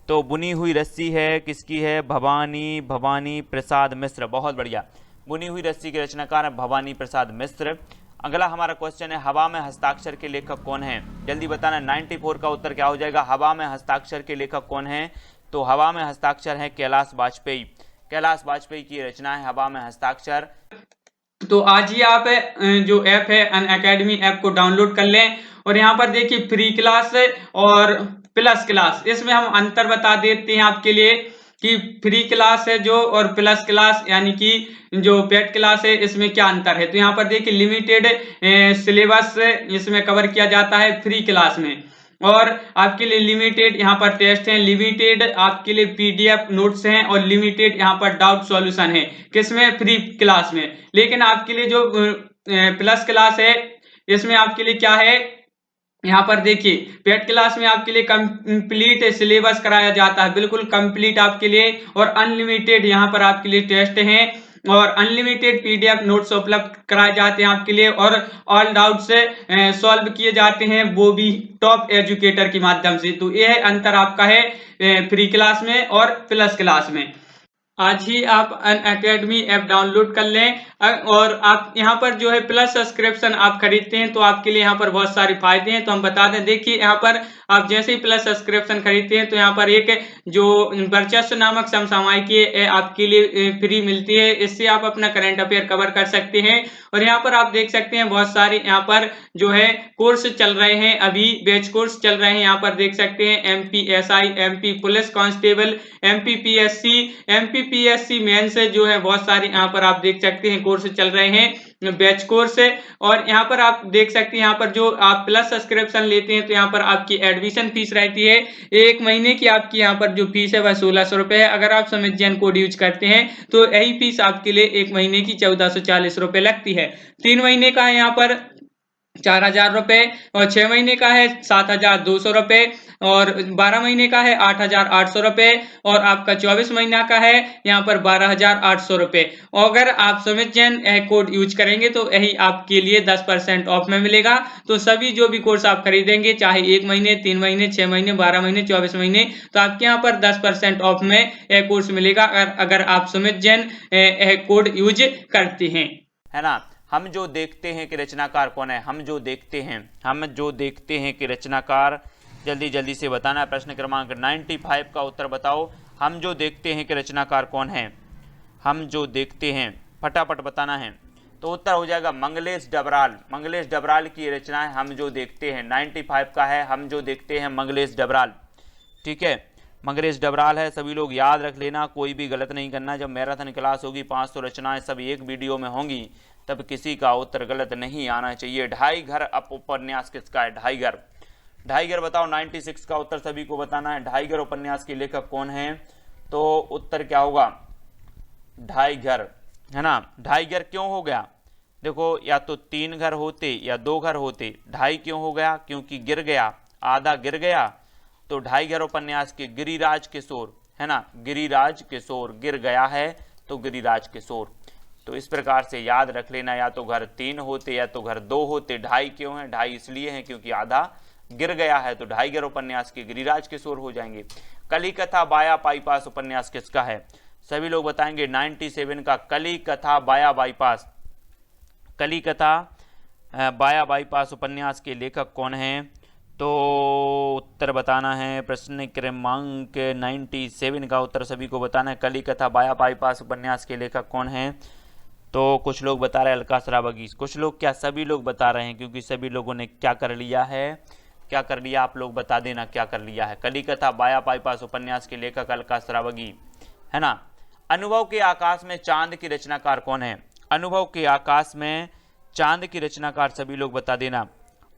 तो बुनी हुई रस्सी है किसकी है? भवानी भवानी प्रसाद मिश्र। बहुत बढ़िया, बुनी हुई रस्सी के रचनाकार है भवानी प्रसाद मिश्र। अगला हमारा क्वेश्चन है हवा में हस्ताक्षर के लेखक कौन है? जल्दी बताना। 94 का उत्तर क्या हो जाएगा? हवा में हस्ताक्षर के लेखक कौन है? तो हवा में हस्ताक्षर है कैलाश वाजपेयी। कैलाश वाजपेयी की रचना है हवा में हस्ताक्षर। तो आज ही आप जो ऐप है अनअकैडमी ऐप को डाउनलोड कर लें, और यहाँ पर देखिए फ्री क्लास और प्लस क्लास, इसमें हम अंतर बता देते हैं आपके लिए। कि फ्री क्लास है जो और प्लस क्लास यानी कि जो पेड क्लास है इसमें क्या अंतर है। तो यहाँ पर देखिए लिमिटेड सिलेबस इसमें कवर किया जाता है फ्री क्लास में, और आपके लिए लिमिटेड यहाँ पर टेस्ट हैं, लिमिटेड आपके लिए पीडीएफ नोट्स हैं और लिमिटेड यहाँ पर डाउट सॉल्यूशन है किसमें, फ्री क्लास में। लेकिन आपके लिए जो प्लस क्लास है इसमें आपके लिए क्या है, यहाँ पर देखिए पेड क्लास में आपके लिए कंप्लीट सिलेबस कराया जाता है, बिल्कुल कंप्लीट आपके लिए, और अनलिमिटेड यहाँ पर आपके लिए टेस्ट हैं और अनलिमिटेड पीडीएफ नोट्स उपलब्ध कराए जाते हैं आपके लिए, और ऑल डाउट से सॉल्व किए जाते हैं वो भी टॉप एजुकेटर के माध्यम से। तो यह अंतर आपका है फ्री क्लास में और प्लस क्लास में। आज ही आप अनअकैडमी ऐप डाउनलोड कर लें और आप यहाँ पर जो है प्लस सब्सक्रिप्शन आप खरीदते हैं तो आपके लिए यहाँ पर बहुत सारे फायदे हैं। तो हम बता दें, देखिए यहाँ पर आप जैसे ही प्लस सब्सक्रिप्शन खरीदते हैं तो यहाँ पर एक जो वर्चस्व नामक समसामयिकी आपके लिए फ्री मिलती है, इससे आप अपना करंट अफेयर कवर कर सकते हैं। और यहाँ पर आप देख सकते हैं बहुत सारे यहाँ पर जो है कोर्स चल रहे हैं, अभी बैच कोर्स चल रहे हैं। यहाँ पर देख सकते हैं MPSI, MP police constable, MPPSC, MPPSC mains जो है बहुत सारे यहाँ पर आप देख सकते हैं कोर्स चल रहे हैं, बैच कोर्स है। और यहाँ पर आप देख सकते हैं यहाँ पर जो आप प्लस सब्सक्रिप्शन लेते हैं तो यहाँ पर आपकी एडमिशन फीस रहती है, एक महीने की आपकी यहाँ पर जो फीस है वह 1600 रुपए है। अगर आप समित कोड यूज करते हैं तो यही फीस आपके लिए एक महीने की 1440 रुपए लगती है। 3 महीने का है यहाँ पर 4000 रुपए, और 6 महीने का है 7200 रुपए, और 12 महीने का है 8800 रुपए, और आपका 24 महीना का है यहाँ पर 12800 रुपए। और अगर आप समित जैन कोड यूज करेंगे तो यही आपके लिए 10% ऑफ में मिलेगा। तो सभी जो भी कोर्स आप खरीदेंगे, चाहे 1 महीने, 3 महीने, 6 महीने, 12 महीने, 24 महीने, तो आपके यहाँ पर 10% ऑफ में यह कोर्स मिलेगा अगर आप समित जैन कोड यूज करते हैं, है ना। हम जो देखते हैं कि रचनाकार कौन है, हम जो देखते हैं कि रचनाकार, जल्दी जल्दी से बताना है। प्रश्न क्रमांक 95 का उत्तर बताओ। हम जो देखते हैं कि रचनाकार कौन है, हम जो देखते हैं, फटाफट बताना है। तो उत्तर हो जाएगा मंगलेश डबराल। मंगलेश डबराल की रचना है हम जो देखते हैं। 95 का है हम जो देखते हैं, मंगलेश डबराल। ठीक है, मंगलेश डबराल है, सभी लोग याद रख लेना, कोई भी गलत नहीं करना। जब मैराथन क्लास होगी 500 रचनाएं सब एक वीडियो में होंगी, तब किसी का उत्तर गलत नहीं आना चाहिए। ढाई घर उपन्यास किसका है? ढाई घर। ढाई घर बताओ। 96 का उत्तर सभी को बताना है। ढाई घर उपन्यास के लेखक कौन है? तो उत्तर क्या होगा? ढाई घर, है ना। ढाई घर क्यों हो गया? देखो, या तो 3 घर होते या 2 घर होते। ढाई क्यों हो गया? क्योंकि गिर गया, आधा गिर गया। तो ढाई घर उपन्यास के गिरिराज किशोर, है ना, गिरिराज किशोर गिर गया है तो गिरिराज किशोर। तो इस प्रकार से याद रख लेना, या तो घर 3 होते या तो घर 2 होते। ढाई क्यों है? ढाई इसलिए है क्योंकि आधा गिर गया है, तो ढाई घर उपन्यास के गिरिराज किशोर हो जाएंगे। कली कथा बाया बाईपास उपन्यास किसका है? सभी लोग बताएंगे। 97 का कली कथा बाया बाईपास, कली कथा बाया बाईपास उपन्यास के लेखक कौन है? तो उत्तर बताना है। प्रश्न क्रमांक 97 का उत्तर सभी को बताना है। कली कथा बाया बाईपास उपन्यास के लेखक कौन है? तो कुछ लोग बता रहे हैं अलका सरावगी, कुछ लोग क्या, सभी लोग बता रहे हैं, क्योंकि सभी लोगों ने क्या कर लिया है, क्या कर लिया, आप लोग बता देना क्या कर लिया है। कली कथा बाया बाईपास उपन्यास के लेखक अलका सरावगी, है ना। अनुभव के आकाश में चांद की रचनाकार कौन है? अनुभव के आकाश में चांद की रचनाकार सभी लोग बता देना।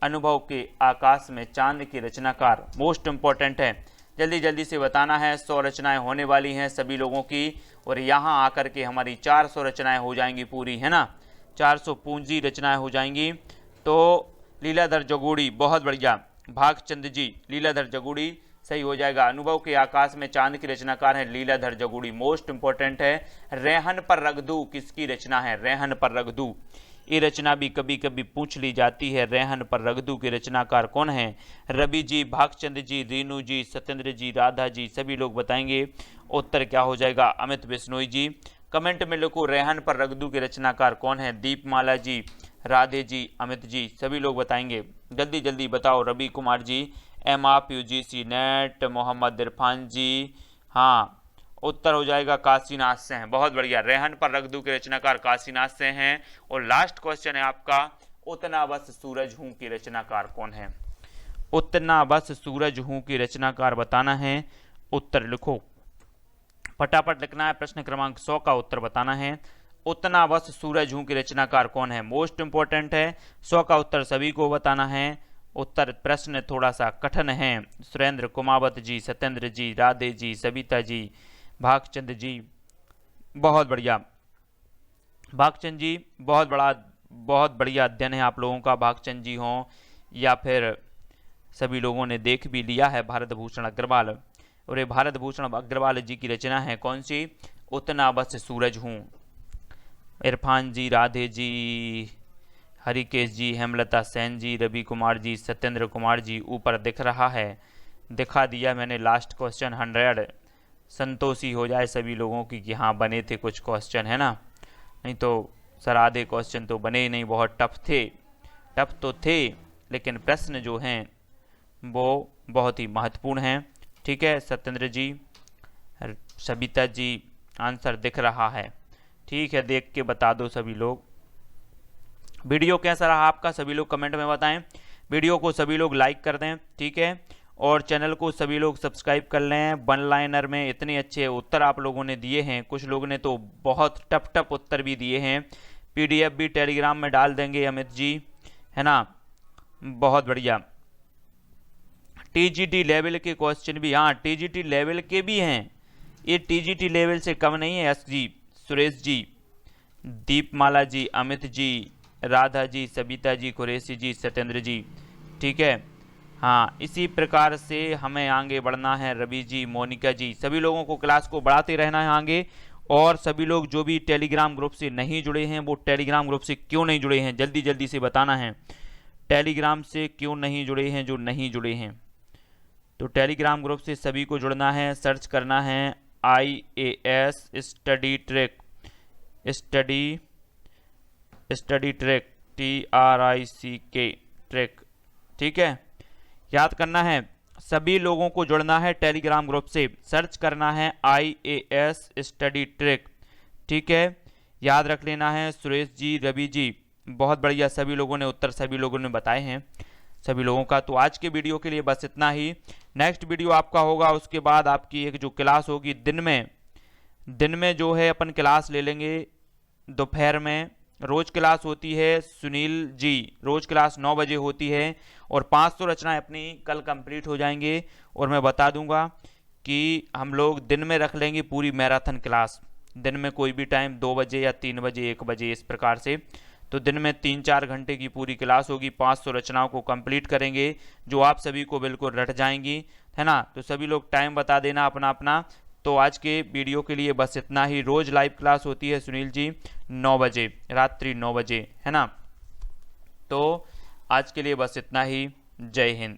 अनुभव के आकाश में चांद की रचनाकार मोस्ट इंपॉर्टेंट है, जल्दी जल्दी से बताना है। 100 रचनाएं होने वाली हैं सभी लोगों की, और यहाँ आकर के हमारी 400 रचनाएं हो जाएंगी पूरी, है ना। 400 पूंजी रचनाएं हो जाएंगी। तो लीलाधर जगूड़ी, बहुत बढ़िया। भागचंद जी, लीलाधर जगूड़ी सही हो जाएगा। अनुभव के आकाश में चांद की रचनाकार है लीलाधर जगूड़ी, मोस्ट इंपॉर्टेंट है। रेहन पर रगदू किसकी रचना है? रेहन पर रगदू, ये रचना भी कभी कभी पूछ ली जाती है। रेहन पर रगदू के रचनाकार कौन है? रवि जी, भागचंद जी, रीनू जी, सत्येंद्र जी, राधा जी, सभी लोग बताएंगे। उत्तर क्या हो जाएगा? अमित बिश्नोई जी। कमेंट में लिखो रेहन पर रगदू के रचनाकार कौन है? दीपमाला जी, राधे जी, अमित जी, सभी लोग बताएंगे। जल्दी जल्दी बताओ। रवि कुमार जी, एम आप UGC नेट, मोहम्मद इरफान जी, हाँ, उत्तर हो जाएगा काशीनाथ से हैं। बहुत बढ़िया, रेहन पर रगदू के रचनाकार काशीनाथ से हैं। और लास्ट क्वेश्चन है आपका, उतना बस सूरज हूं की रचनाकार कौन है? उतना बस सूरज हूं की रचनाकार बताना है। उत्तर लिखो फटाफट लिखना है। प्रश्न क्रमांक 100 का उत्तर बताना है। उतना बस सूरज हूं की रचनाकार कौन है? मोस्ट इंपॉर्टेंट है। 100 का उत्तर सभी को बताना है। उत्तर प्रश्न थोड़ा सा कठिन है। सुरेंद्र, कुमावत जी, सत्येंद्र जी, राधे जी, सविता जी, भागचंद जी, बहुत बढ़िया। भागचंद जी, बहुत बढ़िया अध्ययन है आप लोगों का। भागचंद जी हों या फिर सभी लोगों ने देख भी लिया है भारत भूषण अग्रवाल, और ये भारत भूषण अग्रवाल जी की रचना है कौन सी? उतना बस सूरज हूँ। इरफान जी, राधे जी, हरिकेश जी, हेमलता सेन जी, रवि कुमार जी, सत्येंद्र कुमार जी, ऊपर दिख रहा है, दिखा दिया मैंने। लास्ट क्वेश्चन 100 संतोषी हो जाए सभी लोगों की कि हाँ बने थे कुछ क्वेश्चन, है ना? नहीं तो सर आधे क्वेश्चन तो बने ही नहीं, बहुत टफ थे। टफ तो थे लेकिन प्रश्न जो हैं वो बहुत ही महत्वपूर्ण हैं। ठीक है सत्येंद्र जी, सबिता जी, आंसर दिख रहा है। ठीक है, देख के बता दो सभी लोग। वीडियो कैसा रहा आपका सभी लोग कमेंट में बताएं। वीडियो को सभी लोग लाइक कर दें, ठीक है, और चैनल को सभी लोग सब्सक्राइब कर लें। वन लाइनर में इतने अच्छे उत्तर आप लोगों ने दिए हैं, कुछ लोगों ने तो बहुत टफ उत्तर भी दिए हैं। पीडीएफ भी टेलीग्राम में डाल देंगे अमित जी, है ना? बहुत बढ़िया। टीजीटी लेवल के क्वेश्चन भी, हाँ टीजीटी लेवल के भी हैं, ये टीजीटी लेवल से कम नहीं है। एस जी, सुरेश जी, दीपमाला जी, अमित जी, राधा जी, सबिता जी, कुरैशी जी, सत्येंद्र जी, ठीक है। हाँ, इसी प्रकार से हमें आगे बढ़ना है। रवि जी, मोनिका जी, सभी लोगों को क्लास को बढ़ाते रहना है आगे। और सभी लोग जो भी टेलीग्राम ग्रुप से नहीं जुड़े हैं वो टेलीग्राम ग्रुप से क्यों नहीं जुड़े हैं जल्दी जल्दी से बताना है। टेलीग्राम से क्यों नहीं जुड़े हैं जो नहीं जुड़े हैं? तो टेलीग्राम ग्रुप से सभी को जुड़ना है। सर्च करना है IAS study track, study track, TRICK track, ठीक है। याद करना है, सभी लोगों को जुड़ना है टेलीग्राम ग्रुप से। सर्च करना है IAS स्टडी ट्रैक, ठीक है। याद रख लेना है। सुरेश जी, रवि जी, बहुत बढ़िया, सभी लोगों ने उत्तर सभी लोगों ने बताए हैं सभी लोगों का। तो आज के वीडियो के लिए बस इतना ही। नेक्स्ट वीडियो आपका होगा, उसके बाद आपकी एक जो क्लास होगी दिन में जो है अपन क्लास ले लेंगे दोपहर में। रोज क्लास होती है सुनील जी, रोज क्लास 9 बजे होती है और 500 रचनाएं अपनी कल कंप्लीट हो जाएंगे। और मैं बता दूंगा कि हम लोग दिन में रख लेंगे पूरी मैराथन क्लास, दिन में कोई भी टाइम 2 बजे या 3 बजे 1 बजे इस प्रकार से। तो दिन में 3-4 घंटे की पूरी क्लास होगी, 500 रचनाओं को कंप्लीट करेंगे जो आप सभी को बिल्कुल रट जाएंगी, है ना? तो सभी लोग टाइम बता देना अपना अपना। तो आज के वीडियो के लिए बस इतना ही। रोज लाइव क्लास होती है सुनील जी 9 बजे, रात्रि 9 बजे, है ना? तो आज के लिए बस इतना ही। जय हिंद।